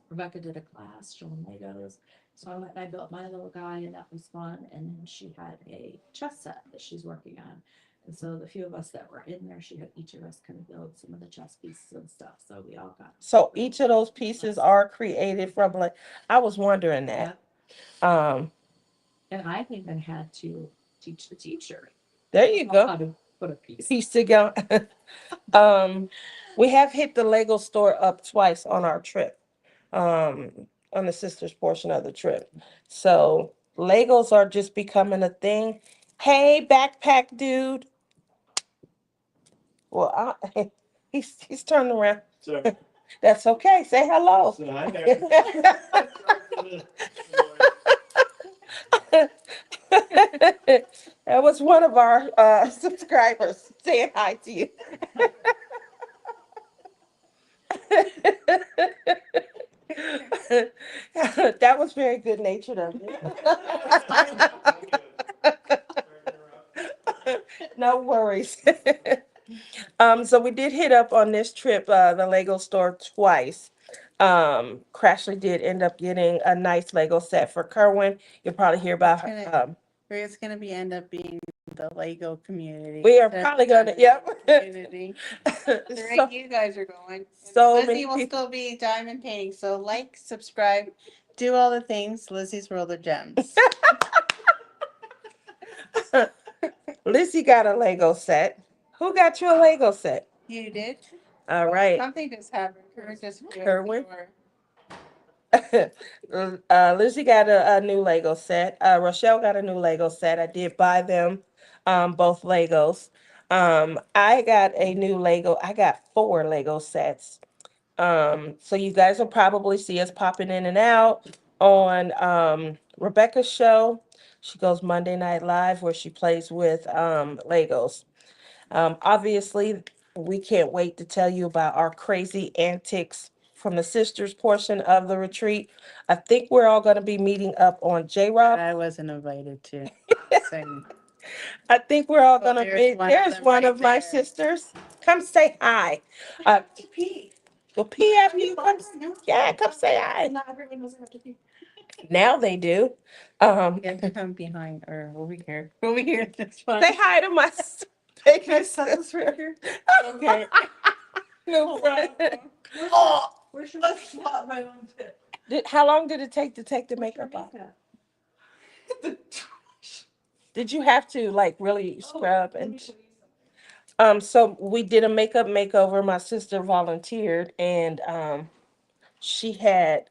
Rebecca did a class showing Legos. So I went and I built my little guy, and that was fun. And then she had a chess set that she's working on. And so the few of us that were in there, she had each of us kind of build some of the chess pieces and stuff. So we all got. So each of those pieces are created from like I was wondering that. Um, And I even had to teach the teacher there you how go. to put a piece. Piece together. um, we have hit the Lego store up twice on our trip. Um, on the sisters portion of the trip. So Legos are just becoming a thing. Hey, backpack dude. Well, he's turning around. Sorry. That's okay. Say hello. So hi there. That was one of our subscribers saying hi to you. That was very good natured of you. No worries. So we did hit up on this trip the Lego store twice. Crashly did end up getting a nice Lego set for Kerwin. You'll probably hear about her. Or it's gonna be end up being the Lego community. We are instead of probably the gonna, yep. community. The So, rate you guys are going. And so Lizzie many will people. still be diamond painting. So like, subscribe, do all the things. Lizzie's World of Gems. Lizzie got a Lego set. Who got you a Lego set? You did? All right. Something just happened. Kerwin just Kerwin? or Lizzie got a new Lego set. Rochelle got a new Lego set. I did buy them, both Legos. I got a new Lego. I got 4 Lego sets. So you guys will probably see us popping in and out on Rebecca's show. She goes Monday Night Live where she plays with Legos. Obviously, we can't wait to tell you about our crazy antics from the sisters portion of the retreat. I think we're all going to be meeting up on J Rob. I wasn't invited to. I think we're all Well, going to there's be. one of There's them one right of my there. sisters. Come say hi. To pee. Well, pee after you come. Yeah, come say hi. Not everyone doesn't have to pee. Now they do. You have to come behind or over here. Over here. That's fine. Say hi to my Can I set this right here? Okay. No problem. Oh, Where should I swap my own pit? How long did it take to take the makeup off? Did you have to like really scrub and? So we did a makeup makeover. My sister volunteered, and she had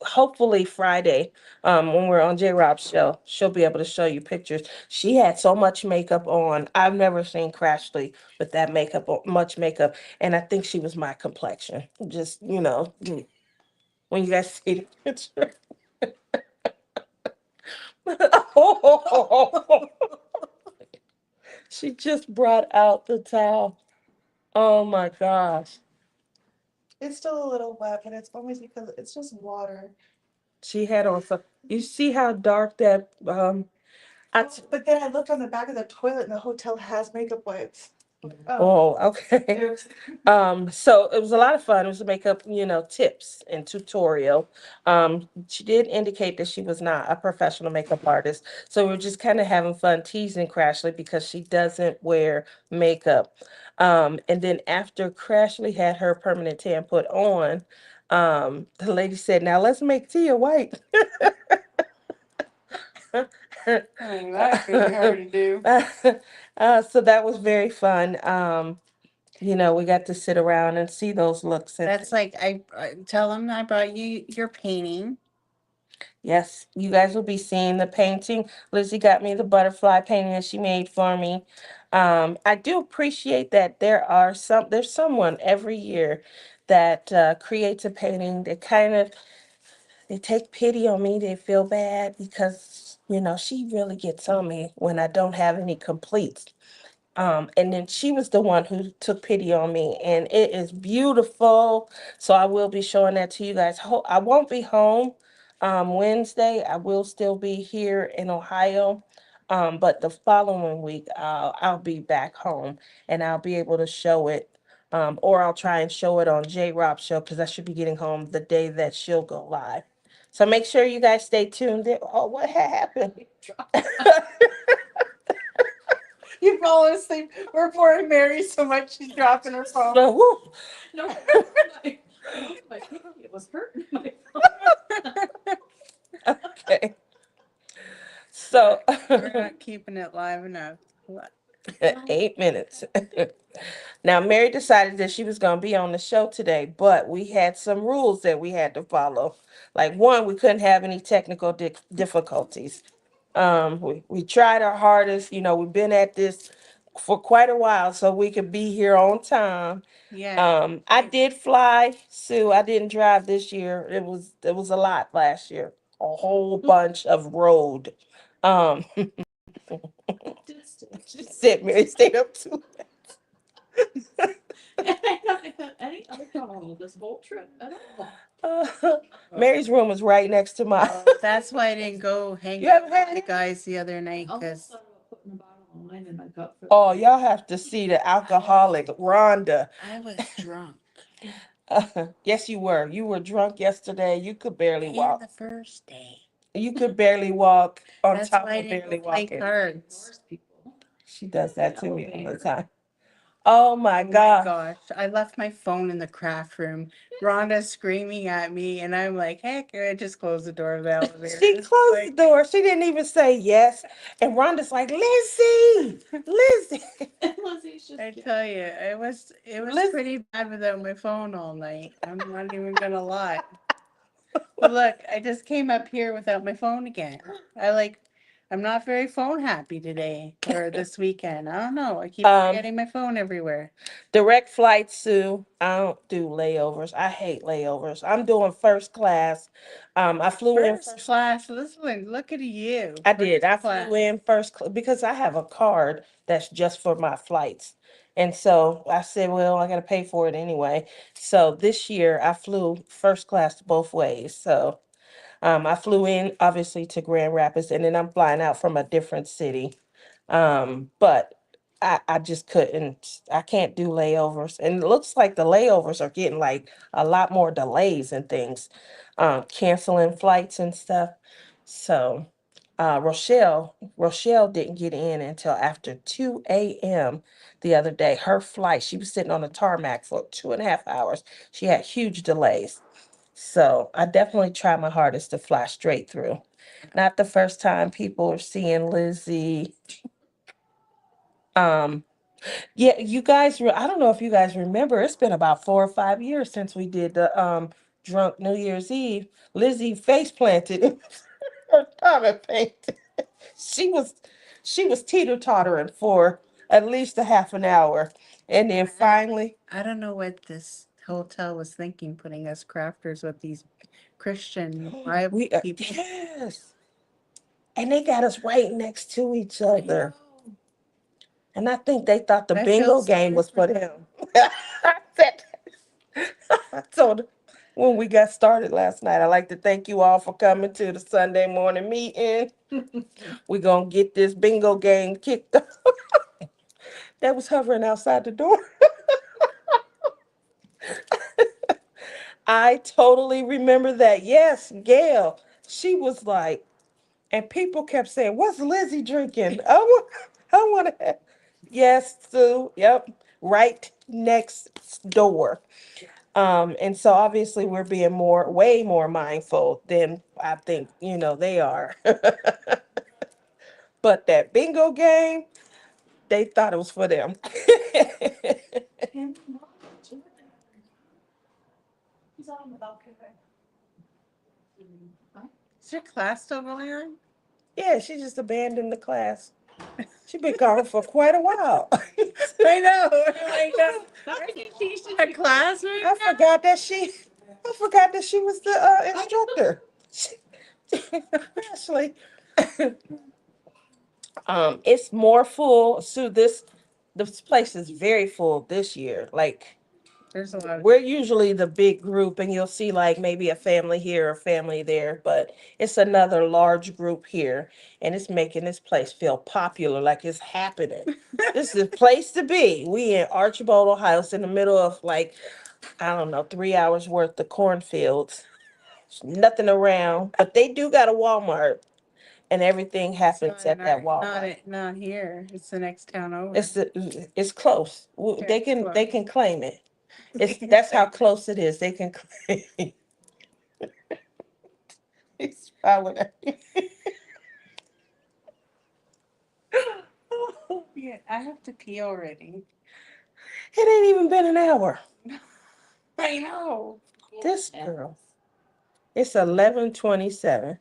hopefully Friday, when we're on J Rob's show, she'll be able to show you pictures. She had so much makeup on. I've never seen Crashly with that makeup, much makeup, and I think she was my complexion. Just when you guys see the picture. She just brought out the towel. Oh my gosh. It's still a little wet, but it's always because it's just water. She had on some, you see how dark that But then I looked on the back of the toilet and the hotel has makeup wipes. okay. Oops. So it was a lot of fun. It was a makeup, tips and tutorial. She did indicate that she was not a professional makeup artist. So we were just kind of having fun teasing Crashly because she doesn't wear makeup. And then after Crashly had her permanent tan put on, the lady said, "Now let's make Tia white." that's really hard to do. So that was very fun. We got to sit around and see those looks. That's like I tell them I brought you your painting. Yes, you guys will be seeing the painting. Lizzie got me the butterfly painting that she made for me. I do appreciate that there's someone every year that creates a painting that they take pity on me. They feel bad because, she really gets on me when I don't have any completes. And then she was the one who took pity on me, and it is beautiful. So I will be showing that to you guys. I won't be home Wednesday. I will still be here in Ohio. But the following week, I'll be back home and I'll be able to show it. Or I'll try and show it on J Rob's show because I should be getting home the day that she'll go live. So make sure you guys stay tuned in. Oh, what happened? You fall asleep. We're pouring Mary so much she's dropping her phone. So, woo. No, my pinky, it was hurting my Okay. So We're not keeping it live enough. 8 minutes. Now, Mary decided that she was going to be on the show today, but we had some rules that we had to follow. Like, one, we couldn't have any technical difficulties. We tried our hardest. We've been at this for quite a while, so we could be here on time. Yeah. I did fly, Sue. I didn't drive this year. It was a lot last year. A whole bunch of road. Um, she said Mary stayed up too. I haven't had any alcohol this whole trip at all. Mary's room is right next to mine. That's why I didn't go hang You out haven't with had the it? guys the other night I almost because thought about putting a bottle of wine in my cup. Oh, y'all have to see the alcoholic Rhonda. I was drunk. Yes, you were. You were drunk yesterday. You could barely And walk. the first day. You could barely walk on That's top why I of didn't barely go play walking. cards. Ignores people. She does that to me all the Elevator. time. Oh my Oh my God. gosh. I left my phone in the craft room. Rhonda's screaming at me, and I'm like, heck, I just closed the door of the elevator. She It's closed the like, door. She didn't even say yes. And Rhonda's like, Lizzie, Lizzie. Lizzie's just I tell you, it was Liz- pretty bad without my phone all night. I'm not even gonna lie. But look, I just came up here without my phone again. I'm not very phone happy today or this weekend. I don't know. I keep Um, forgetting my phone everywhere. Direct flight, Sue. I don't do layovers. I hate layovers. I'm doing first class. I flew in First first. class, listen, look at you. I did. I First class. flew in because I have a card that's just for my flights. And so I said, well, I got to pay for it anyway. So this year I flew first class both ways. So I flew in obviously to Grand Rapids and then I'm flying out from a different city. But I just couldn't, I can't do layovers. And it looks like the layovers are getting like a lot more delays and things, canceling flights and stuff. So Rochelle didn't get in until after 2 a.m. the other day. Her flight, she was sitting on the tarmac for 2.5 hours. She had huge delays. So I definitely try my hardest to fly straight through. Not the first time people are seeing Lizzie. Um, yeah, you guys, I don't know if you guys remember, it's been about 4 or 5 years since we did the drunk New Year's Eve. Lizzie face planted in her stomach painted. She was she was teeter-tottering for at least a half an hour. And then finally, I don't know what this hotel was thinking, putting us crafters with these Christian Bible people. yes. And they got us right next to each other. And I think they thought the I feel bingo game was for them. I said, I told her when we got started last night, I'd like to thank you all for coming to the Sunday morning meeting. We're going to get this bingo game kicked off. That was hovering outside the door. I totally remember that. Yes, Gail. She was like, and people kept saying, "What's Lizzie drinking?" I want to. Yes, Sue. Yep, right next door. And so obviously we're being way more mindful than I think they are. But that bingo game, they thought it was for them. He's on the balcony. Is your class still going on? Yeah, she just abandoned the class. She's been gone for quite a while. I know. I know. Aren't you teaching a class right I now? forgot that she was the instructor. Ashley. It's more full. So this this place is very full this year. Like, There's a lot of we're usually the big group, and you'll see like maybe a family here, a family there, but it's another large group here, and it's making this place feel popular, like it's happening. This is a place to be. We in Archibald, Ohio. It's in the middle of like, I don't know, 3 hours worth of cornfields. There's nothing around, but they do got a Walmart, and everything happens not at in that our, Walmart. not here. It's the next town over. It's close. Okay, They it's can close. claim it. That's how close it is. They can claim. He's smiling at me. Yeah, I have to pee already. It ain't even been an hour. I know. This girl. It's 11:27.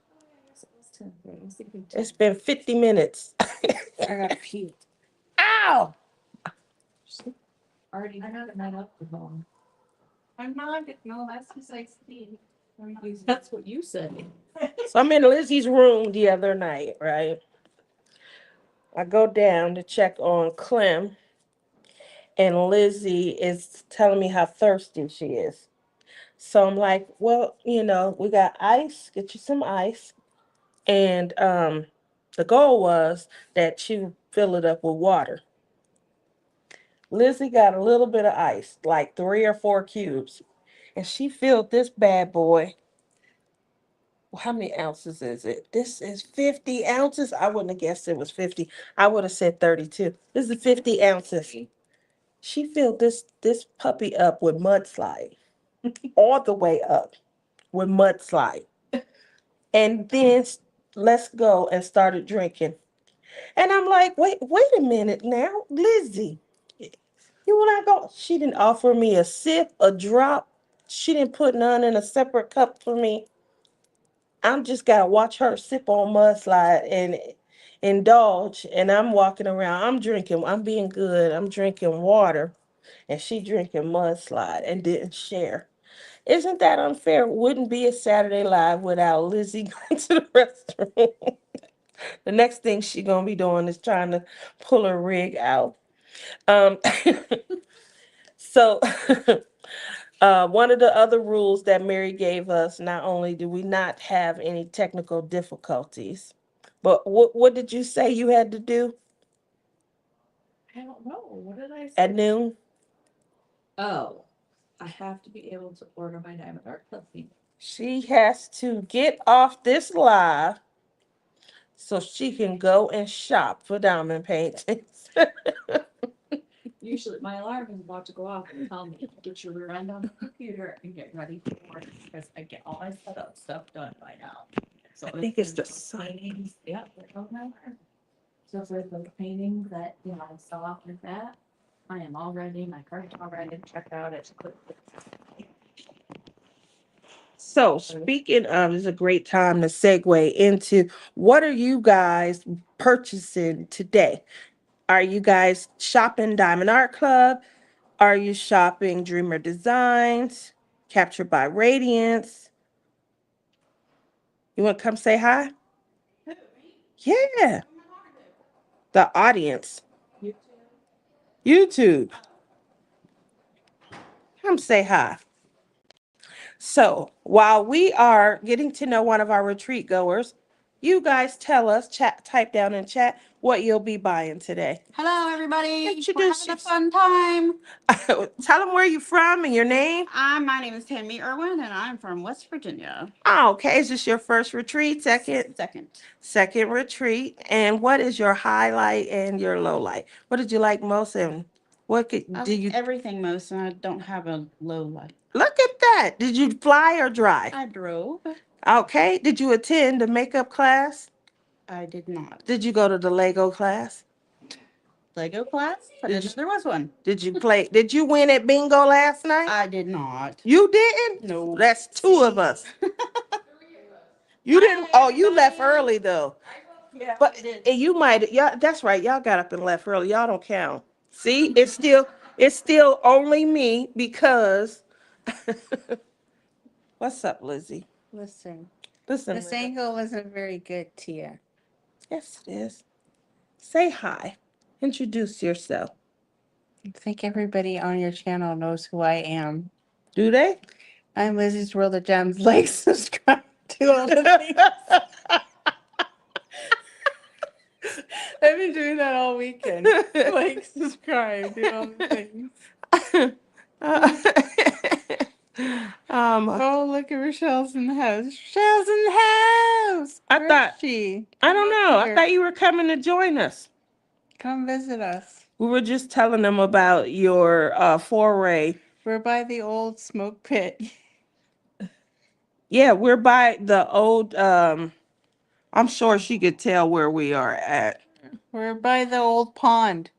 It's been 50 minutes. I gotta pee. Ow! Already had that up the phone. I'm not, no, that's just like Steve. That's what you said. So I'm in Lizzie's room the other night, right? I go down to check on Clem, and Lizzie is telling me how thirsty she is. So I'm like, well, we got ice, get you some ice. And the goal was that you fill it up with water. Lizzie got a little bit of ice, like 3 or 4 cubes, and she filled this bad boy. Well, how many ounces is it? This is 50 ounces. I wouldn't have guessed it was 50. I would have said 32. This is 50 ounces. She filled this puppy up with mudslide, all the way up with mudslide. And then let's go and started drinking. And I'm like, wait a minute now, Lizzie. You want to go? She didn't offer me a sip, a drop. She didn't put none in a separate cup for me. I'm just gotta watch her sip on mudslide and indulge. And I'm walking around. I'm drinking. I'm being good. I'm drinking water, and she drinking mudslide and didn't share. Isn't that unfair? Wouldn't be a Saturday Live without Lizzie going to the restroom. The next thing she gonna be doing is trying to pull her rig out. Um, so one of the other rules that Mary gave us, not only do we not have any technical difficulties, but what did you say you had to do I don't know. What did I say? at noon? Oh, I have to be able to order my Diamond Art Club thing. She has to get off this live so she can go and shop for diamond paintings. Usually my alarm is about to go off and tell me, get your rear end on the computer and get ready for work because I get all my setup stuff done by now. So I think it's the paintings. Yeah, they're on my alarm. So for the paintings that, I saw with that, I am all ready. My cart's all ready. Checked out. It's quick. So, speaking of, is a great time to segue into what are you guys purchasing today? Are you guys shopping Diamond Art Club? Are you shopping Dreamer Designs? Captured by Radiance? You want to come say hi? Yeah, the audience. YouTube. Come say hi. So while we are getting to know one of our retreat goers, you guys tell us, type down in chat what you'll be buying today. Hello, everybody. Introduce We're having a fun time. Tell them where you're from and your name. My name is Tammy Irwin, and I'm from West Virginia. Oh, okay. Is this your first retreat? Second? Second. Second retreat. And what is your highlight and your low light? What did you like most, and what did you Everything most, and I don't have a low light. look at that? Did you fly or drive? I drove. Okay. Did you attend the makeup class? I did not. Did you go to the Lego class? Lego class? I Did didn't you- know there was one. Did you play? Did you win at bingo last night? I did not. You didn't? No. That's two of us. You didn't. Oh, you left early though. Yeah. But and you might. Yeah, that's right. Y'all got up and left early. Y'all don't count. See, it's still only me because. What's up, Lizzie? Listen, Listen. this angle isn't very good, Tia. Yes, it is. Say hi. Introduce yourself. I think everybody on your channel knows who I am. Do they? I'm Lizzie's World of Gems. Like, subscribe, do all the things. I've been doing that all weekend. Like, subscribe, do all the things. Oh, look at Rochelle's in the house. Rochelle's in the house. I Where thought- is she? I don't Come know. I here. thought you were coming to join us. Come visit us. We were just telling them about your foray. We're by the old smoke pit. Yeah, we're by the old. I'm sure she could tell where we are at. We're by the old pond.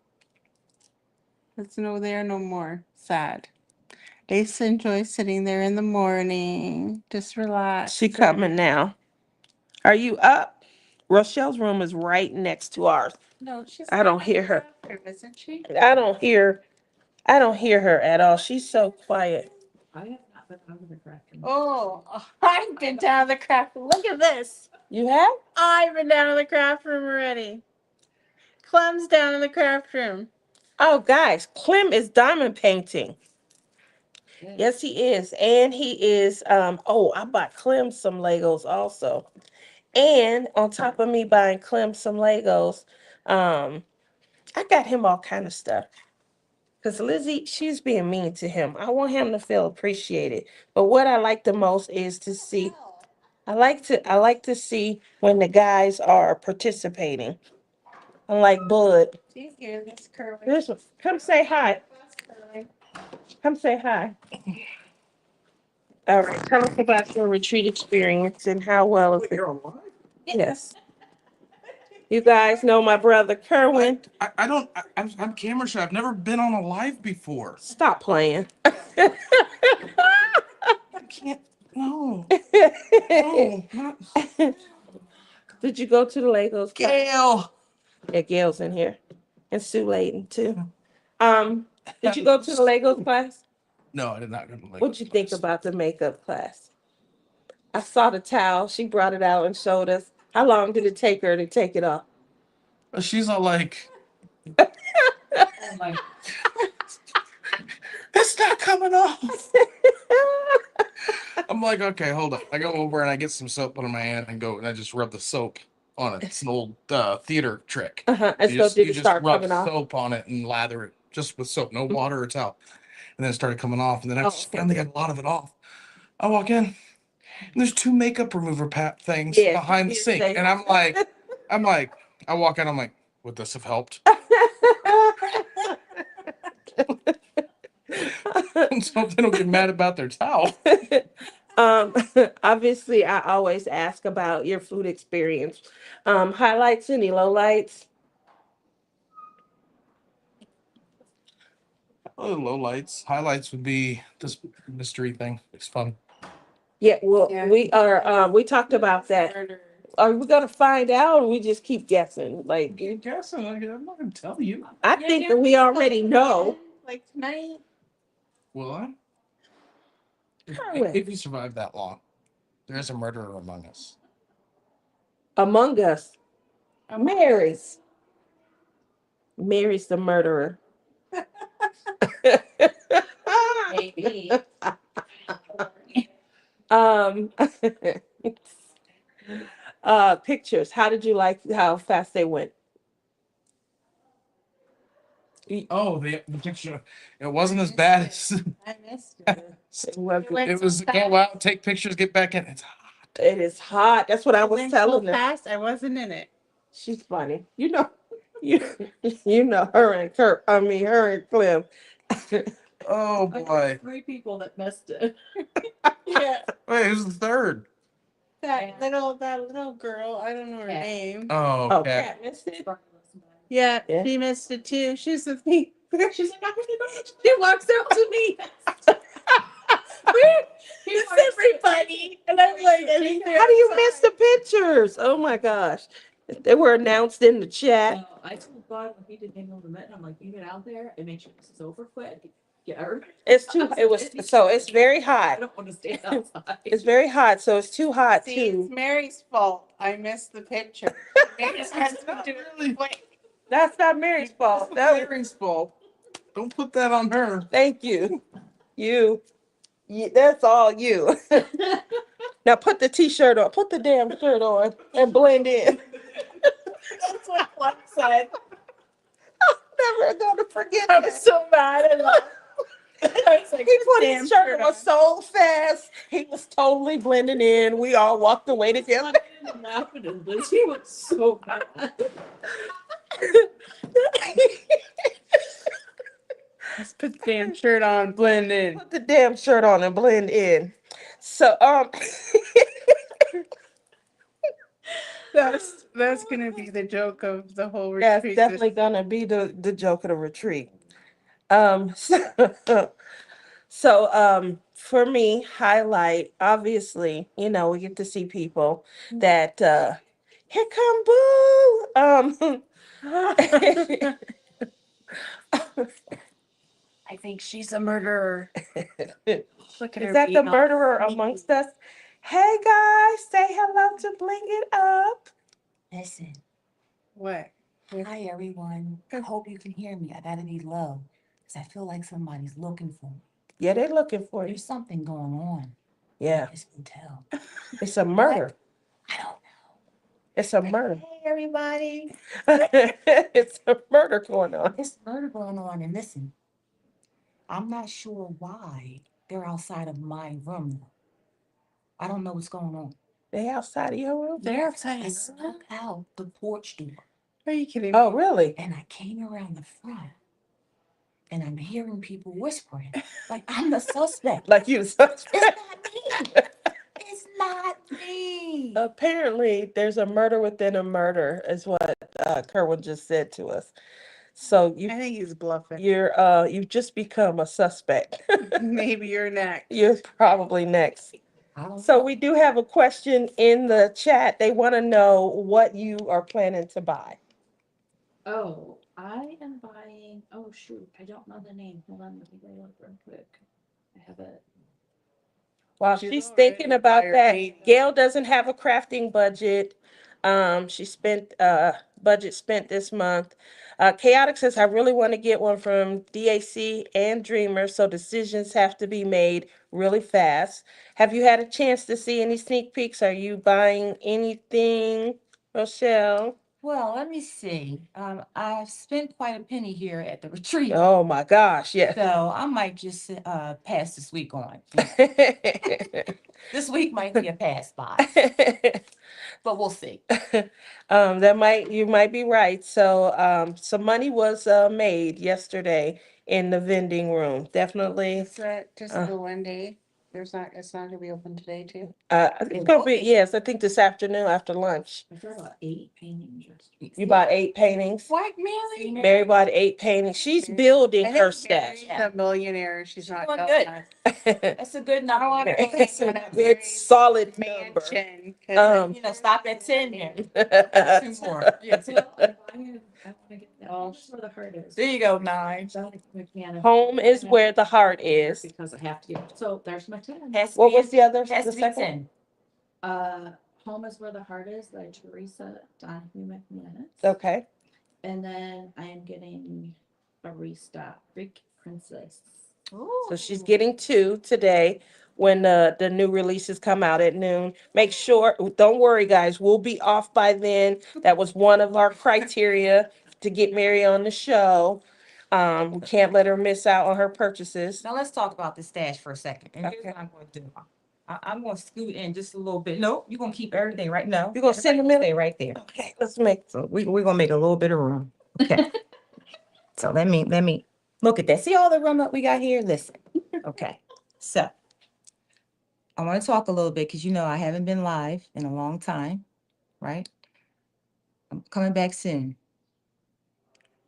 It's no there no more. Sad. I used to enjoy sitting there in the morning. Just relax. She coming now. Are you up? Rochelle's room is right next to ours. No, she's I don't hear her. Isn't she? I don't hear her at all. She's so quiet. I have not been out of the craft room. Oh, I've been down the craft room. Look at this. You have? I've been down in the craft room already. Clem's down in the craft room. Oh, guys, Clem is diamond painting. Yeah. Yes, he is. And he is, I bought Clem some Legos also. And on top of me buying Clem some Legos, I got him all kind of stuff. Because Lizzie, she's being mean to him. I want him to feel appreciated. But what I like the most is to see, I like to see when the guys are participating. Unlike Bud. Do you hear this, Curly? This one, come say hi. Come say hi. All right, tell us about your retreat experience and how well is it? You're alive? Yes. You guys know my brother Kerwin. I don't. I'm camera shy. I've never been on a live before. Stop playing. I can't. No. No. Not Did you go to the Legos class? Gail. Yeah, Gail's in here. And Sue Layton too. Did you go to the Legos class? No, I did not go to Legos. What'd you think class. about the makeup class? I saw the towel. She brought it out and showed us. How long did it take her to take it off? She's all like, Oh my. it's not coming off. I'm like, okay, hold up. I go over and I get some soap on my hand and go and I just rub the soap on it. It's an old theater trick. And You so just, did you it just start rub coming off? soap on it and lather it just with soap, no water or towel. And then it started coming off. And then I Oh, just finally got a lot of it off. I walk in and there's 2 makeup remover things Yeah, behind the you sink. say- And I'm like, I walk in, I'm like, would this have helped? So they don't get mad about their towel. Obviously, I always ask about your food experience. Highlights, any lowlights? Oh, low lights. Highlights would be this mystery thing. It's fun. Yeah, well, Yeah. we talked about that. Are we gonna find out or we just keep guessing? Like, Keep guessing. I'm not gonna tell you. I think that we already know. Like tonight. Will I? Kerwin. If you survive that long, there is a murderer among us. Among Us. Mary's the murderer. Maybe. Um, pictures. How did you like how fast they went? Oh, the picture. It wasn't as bad as I missed it. it was. Go out, take pictures, get back in. It's hot. It is hot. That's what I was Went telling so them. fast, I wasn't in it. She's funny. You know, you know her and her and Clem. Oh boy. 3 people that missed it. Yeah, Wait, who's the third? that little girl. I don't know her Yeah. name. Oh, Oh, okay. Kat missed it. Yeah, Yeah. she missed it too. She's with me. She's like, I'm gonna go. She walks up to me. It's everybody, and I'm like, How do you miss the pictures? Oh my gosh. They were announced in the chat. I told God when he didn't know the met, I'm like, you get out there and make sure this is over quick. Get everybody. It's very I hot. don't want to stand outside. It's very hot, so it's too hot See, it's too. Mary's fault. I missed the picture. Mary's has to do it quick. That's not Mary's fault. That Mary's fault. Don't put that on her. Thank you. You. That's all you. Now put the t-shirt on. Put the damn shirt on and blend in. That's what Clark said. Never gonna forget I that. was so mad and laughed. I was like, He put damn his shirt on so fast. He was totally blending in. We all walked away together. Laughing at this. He was so bad. Let's put the damn shirt on, blend in. Put the damn shirt on and blend in. So That's gonna be the joke of the whole that's retreat. definitely gonna be the joke of the retreat. So for me, highlight, obviously, we get to see people that here come Boo. I think she's a murderer. Look at Is her that the being all murderer sneaky. amongst us? Hey guys, say hello to Bling It Up. Listen, What? hi everyone. I hope you can hear me. I gotta be low because I feel like somebody's looking for me. Yeah, they're looking for you. There's something going on Yeah, at this hotel. it's a murder. I don't know. It's a murder. Hey everybody. It's a murder going on. There's murder going on, and listen, I'm not sure why they're outside of my room. I don't know what's going on. They outside of your room? They're outside. I snuck out the porch door Are you kidding Oh, me? really? and I came around the front and I'm hearing people whispering like I'm the suspect. Like you the suspect? It's not me. It's not me. Apparently, there's a murder within a murder, is what Kerwin just said to us. So I think he's bluffing. you've just become a suspect. Maybe you're next. You're probably next. I don't So know. we do have a question in the chat. They want to know what you are planning to buy. Oh, I am buying. Oh shoot, I don't know the name. Hold on, let me go look real quick. I have it. While She's she's already thinking about fired that, me. Gail doesn't have a crafting budget. She spent budget spent this month. Chaotic says, I really want to get one from DAC and Dreamer, so decisions have to be made really fast. Have you had a chance to see any sneak peeks? Are you buying anything, Rochelle? Well, let me see. I've spent quite a penny here at the retreat, Oh my gosh, yes. so I might just pass this week on. This week might be a pass by, but we'll see. You might be right. So some money was made yesterday in the vending room. Definitely. Is that just Uh. the one day? It's not gonna be open today too. I think it's gonna be, yes, I think this afternoon after lunch. I got about 8 paintings yesterday. You bought 8 paintings. What, Mary? Mary bought 8 paintings. She's Mary- building I her think stash. Mary's a millionaire. She's not doing telling good. us. That's a good I number. want to Mary. go It's hang a out at good Mary's solid number. mansion. 'Cause Stop at 10 there. 2 more. Yeah, so I'm buying. I want to get that. Oh. That's where the heart is. There you go, 9. So I can't- Home is where the heart is. Because I have to get. So there's my 10. Has to What be, was the other? has The to be second? 10. Home is where the heart is by Teresa Donahue McManus. Okay. And then I am getting a restock, Big Princess. So she's getting 2 today when the new releases come out at noon. Make sure, don't worry, guys, we'll be off by then. That was one of our criteria to get Mary on the show. We can't let her miss out on her purchases. Now let's talk about the stash for a second. And here's Okay. what I'm going to do. I'm going to scoot in just a little bit. Nope, you're going to keep everything right now. You're gonna send them in? Stay right there. Okay, let's make. So we're going to make a little bit of room. Okay. So let me look at that. See all the room that we got here? Listen. Okay. So I want to talk a little bit because I haven't been live in a long time, right? I'm coming back soon.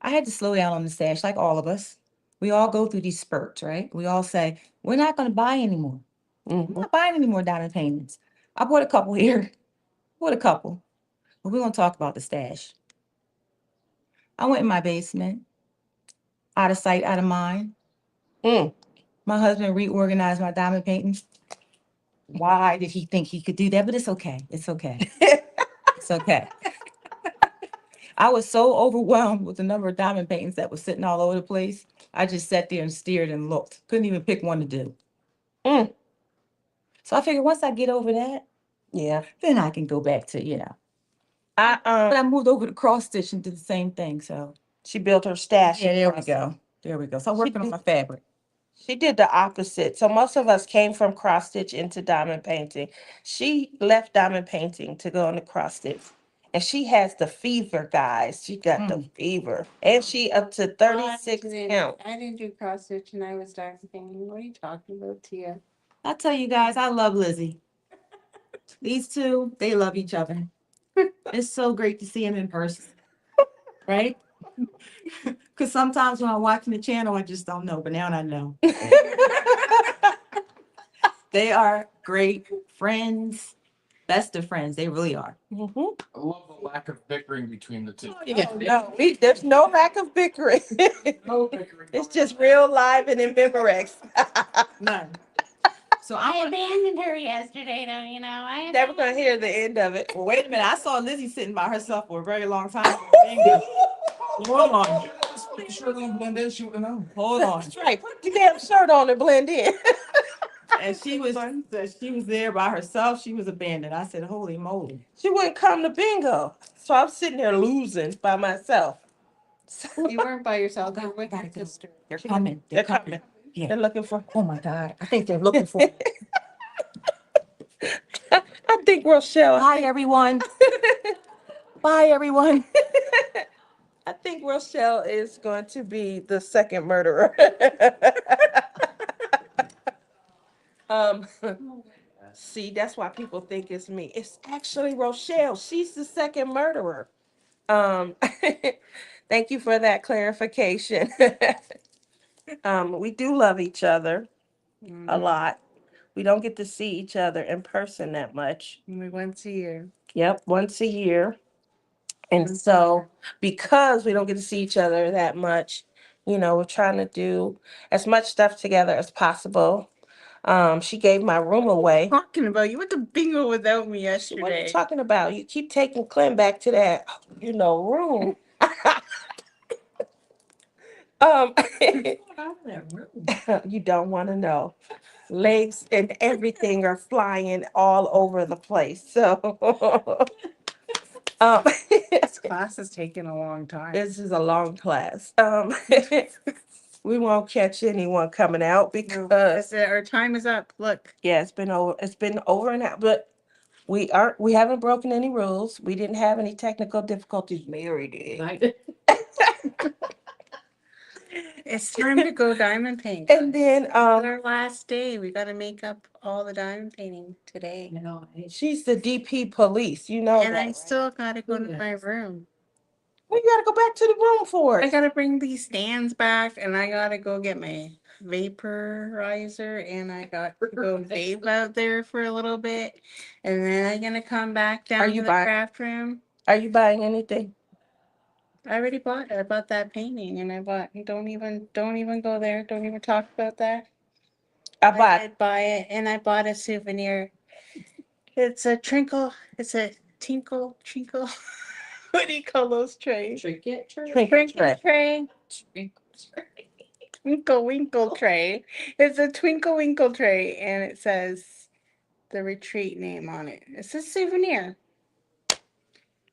I had to slow down on the stash like all of us. We all go through these spurts, right? We all say, we're not going to buy anymore. I'm Mhm. not buying any more diamond paintings. I bought a couple here. Bought a couple. But we're going to talk about the stash. I went in my basement. Out of sight, out of mind. Mm. My husband reorganized my diamond paintings. Why did he think he could do that? But it's okay. It's okay. It's okay. I was so overwhelmed with the number of diamond paintings that was sitting all over the place. I just sat there and stared and looked. Couldn't even pick one to do. Mm. So I figured once I get over that, Yeah. then I can go back to, I But I moved over to cross stitch and did the same thing. So She built her stash. yeah, there we go. There we go. So I'm She working on did- my fabric. She did the opposite. So most of us came from cross stitch into diamond painting. She left diamond painting to go into cross stitch. And she has the fever, guys. She got the fever. And she up to 36 count. I didn't do cross stitch and I was diamond painting. What are you talking about, Tia? I tell you guys, I love Lizzie. These two, they love each other. It's so great to see them in person. Right? Because sometimes when I'm watching the channel, I just don't know. But now I know. They are great friends, best of friends. They really are. Mhm. I love the lack of bickering between the two. Oh, no, there's no lack of bickering. No bickering. It's just real live and in Memorex. None. So I I'm abandoned her yesterday, though, you know. I Never gonna hear the end of it. well, wait a minute. I saw Lizzie sitting by herself for a very long time. Bingo. Hold on. Sure don't blend in, she would know. Hold on. That's right. Put your damn shirt on and blend in. And she was there by herself. She was abandoned. I said, holy moly. She wouldn't come to bingo. So I'm sitting there losing by myself. You weren't by yourself. Okay, You were with gotta your go. sister. They're coming. They're coming. Yeah. They're looking for. Oh my God. I think they're looking for me. I think Rochelle. Bye, everyone. Bye, everyone. I think Rochelle is going to be the second murderer. um, see, that's why people think it's me. It's actually Rochelle. She's the second murderer. Um, thank you for that clarification. We do love each other a lot. We don't get to see each other in person that much. Only once a year. Yep, once a year. And so, because we don't get to see each other that much, we're trying to do as much stuff together as possible. She gave my room away. Talking about you went to bingo without me What are yesterday. you talking about? You keep taking Clem back to that, room. um, you don't want to know. Legs and everything are flying all over the place. So, This class is taking a long time. this is a long class. We won't catch anyone coming out because Our time is up. Look. yeah, it's been over. It's been over and out. But we haven't broken any rules. We didn't have any technical difficulties. Mary did. It's time to go diamond paint. And then It's our last day. We got to make up all the diamond painting today. she's the DP police. You know And that. I Right? still got to go to my room. Well, you gotta go back to the room for I it. got to bring these stands back and I got to go get my vaporizer and I got to go vape out there for a little bit. And then I'm going to come back down Are to you the buying- craft room. Are you buying anything? I already bought it. I bought that painting and I bought, don't even go there. Don't even talk about that. I I bought. did buy it and I bought a souvenir. It's a trinkle. It's a tinkle, trinkle. What do you call those trays? Trinket tray? Trinket tray. Tray. Twinkle winkle tray. It's a twinkle winkle tray and it says the retreat name on it. It's a souvenir.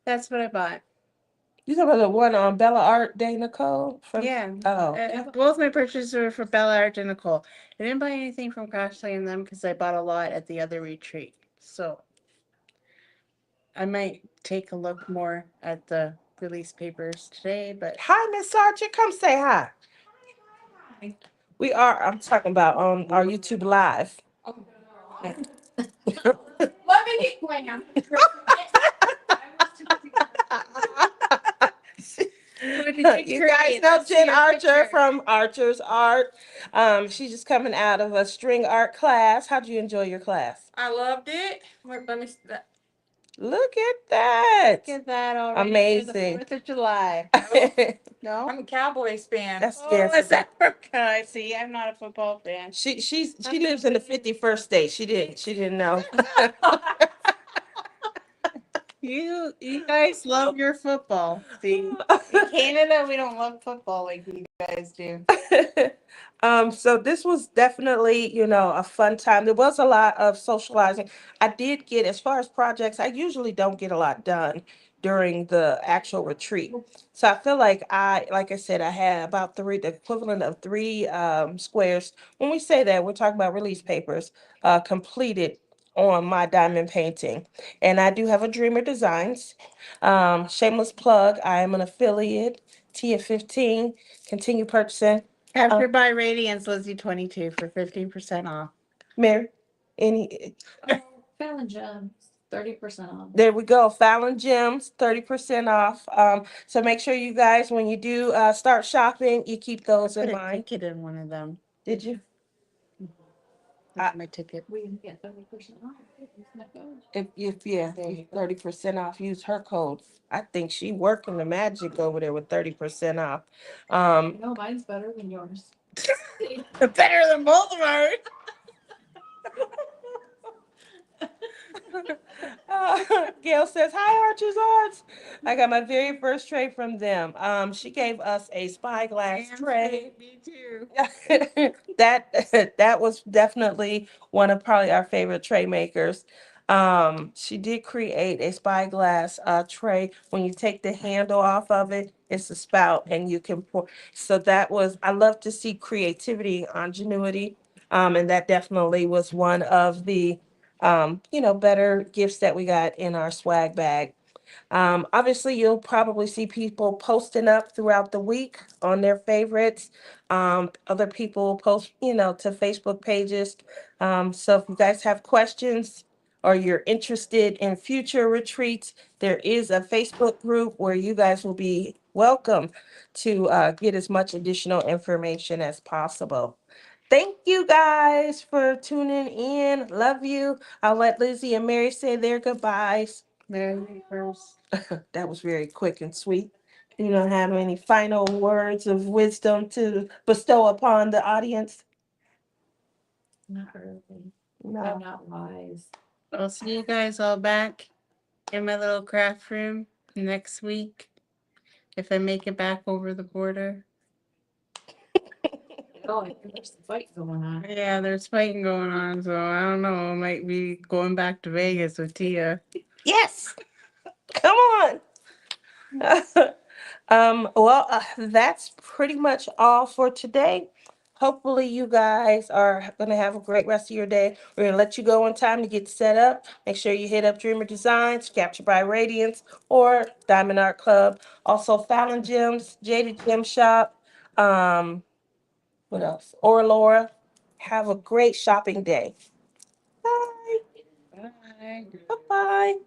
That's what I bought. You talking about the one on Bella Art Day Nicole? Yeah. Oh. Both my purchases were for Bella Art and Nicole. I didn't buy anything from Crashly and them because I bought a lot at the other retreat. So I might take a look more at the release papers today, but Hi, Miss Sargent. Come say hi. We are. I'm talking about on our YouTube Live. let me get Graham. You guys know Jen Archer from Archer's Art. She's just coming out of a string art class. How'd you enjoy your class? I loved it. Let me Look at that. get that already. Amazing. 4th of July. No? I'm a Cowboys fan. That's Oh, yes. is that okay? See, I'm not a football fan. She lives in the 51st state. She didn't know. You guys love your football. See, in Canada, we don't love football like we do. guys do. So this was definitely, a fun time. There was a lot of socializing. I did get, as far as projects, I usually don't get a lot done during the actual retreat. So I feel like like I said, I had about the equivalent of three squares. When we say that, we're talking about release papers completed on my diamond painting. And I do have a Dreamer Designs. Shameless plug, I am an affiliate, Tia 15. Continue purchasing. After buy Radiance Lizzie 22 for 15% off. Mary, any? Fallon Gems, 30% off. There we go. Fallon Gems, 30% off. So make sure you guys, when you do start shopping, you keep those in Put a mind. ticket in one of them. Did you? That's my ticket. We can get 30% off. Use my code. If yeah, 30% off, use her code. I think she working the magic over there with 30% off. No, mine's better than yours. Better than both of ours. Gail says, "Hi, Archer's Arts. I got my very first tray from them. She gave us a spyglass tray. Me too. That was definitely one of probably our favorite tray makers. She did create a spyglass tray. When you take the handle off of it, it's a spout, and you can pour. So that was, I love to see creativity, ingenuity, and that definitely was one of the better gifts that we got in our swag bag. Obviously, you'll probably see people posting up throughout the week on their favorites. Other people post, to Facebook pages. So if you guys have questions or you're interested in future retreats, there is a Facebook group where you guys will be welcome to get as much additional information as possible. Thank you guys for tuning in. Love you. I'll let Lizzie and Mary say their goodbyes. Mary first. That was very quick and sweet. You don't have any final words of wisdom to bestow upon the audience? Not really. No. I'm not wise. I'll see you guys all back in my little craft room next week. If I make it back over the border. Oh, I think there's a fight going on. Yeah, there's fighting going on, so I don't know. I might be going back to Vegas with Tia. Yes. Come on. That's pretty much all for today. Hopefully you guys are going to have a great rest of your day. We're going to let you go in time to get set up. Make sure you hit up Dreamer Designs, Captured by Radiance, or Diamond Art Club. Also Fallon Gems, Jaded Gem Shop. What else? Or Laura. Have a great shopping day. Bye. Bye. Bye-bye.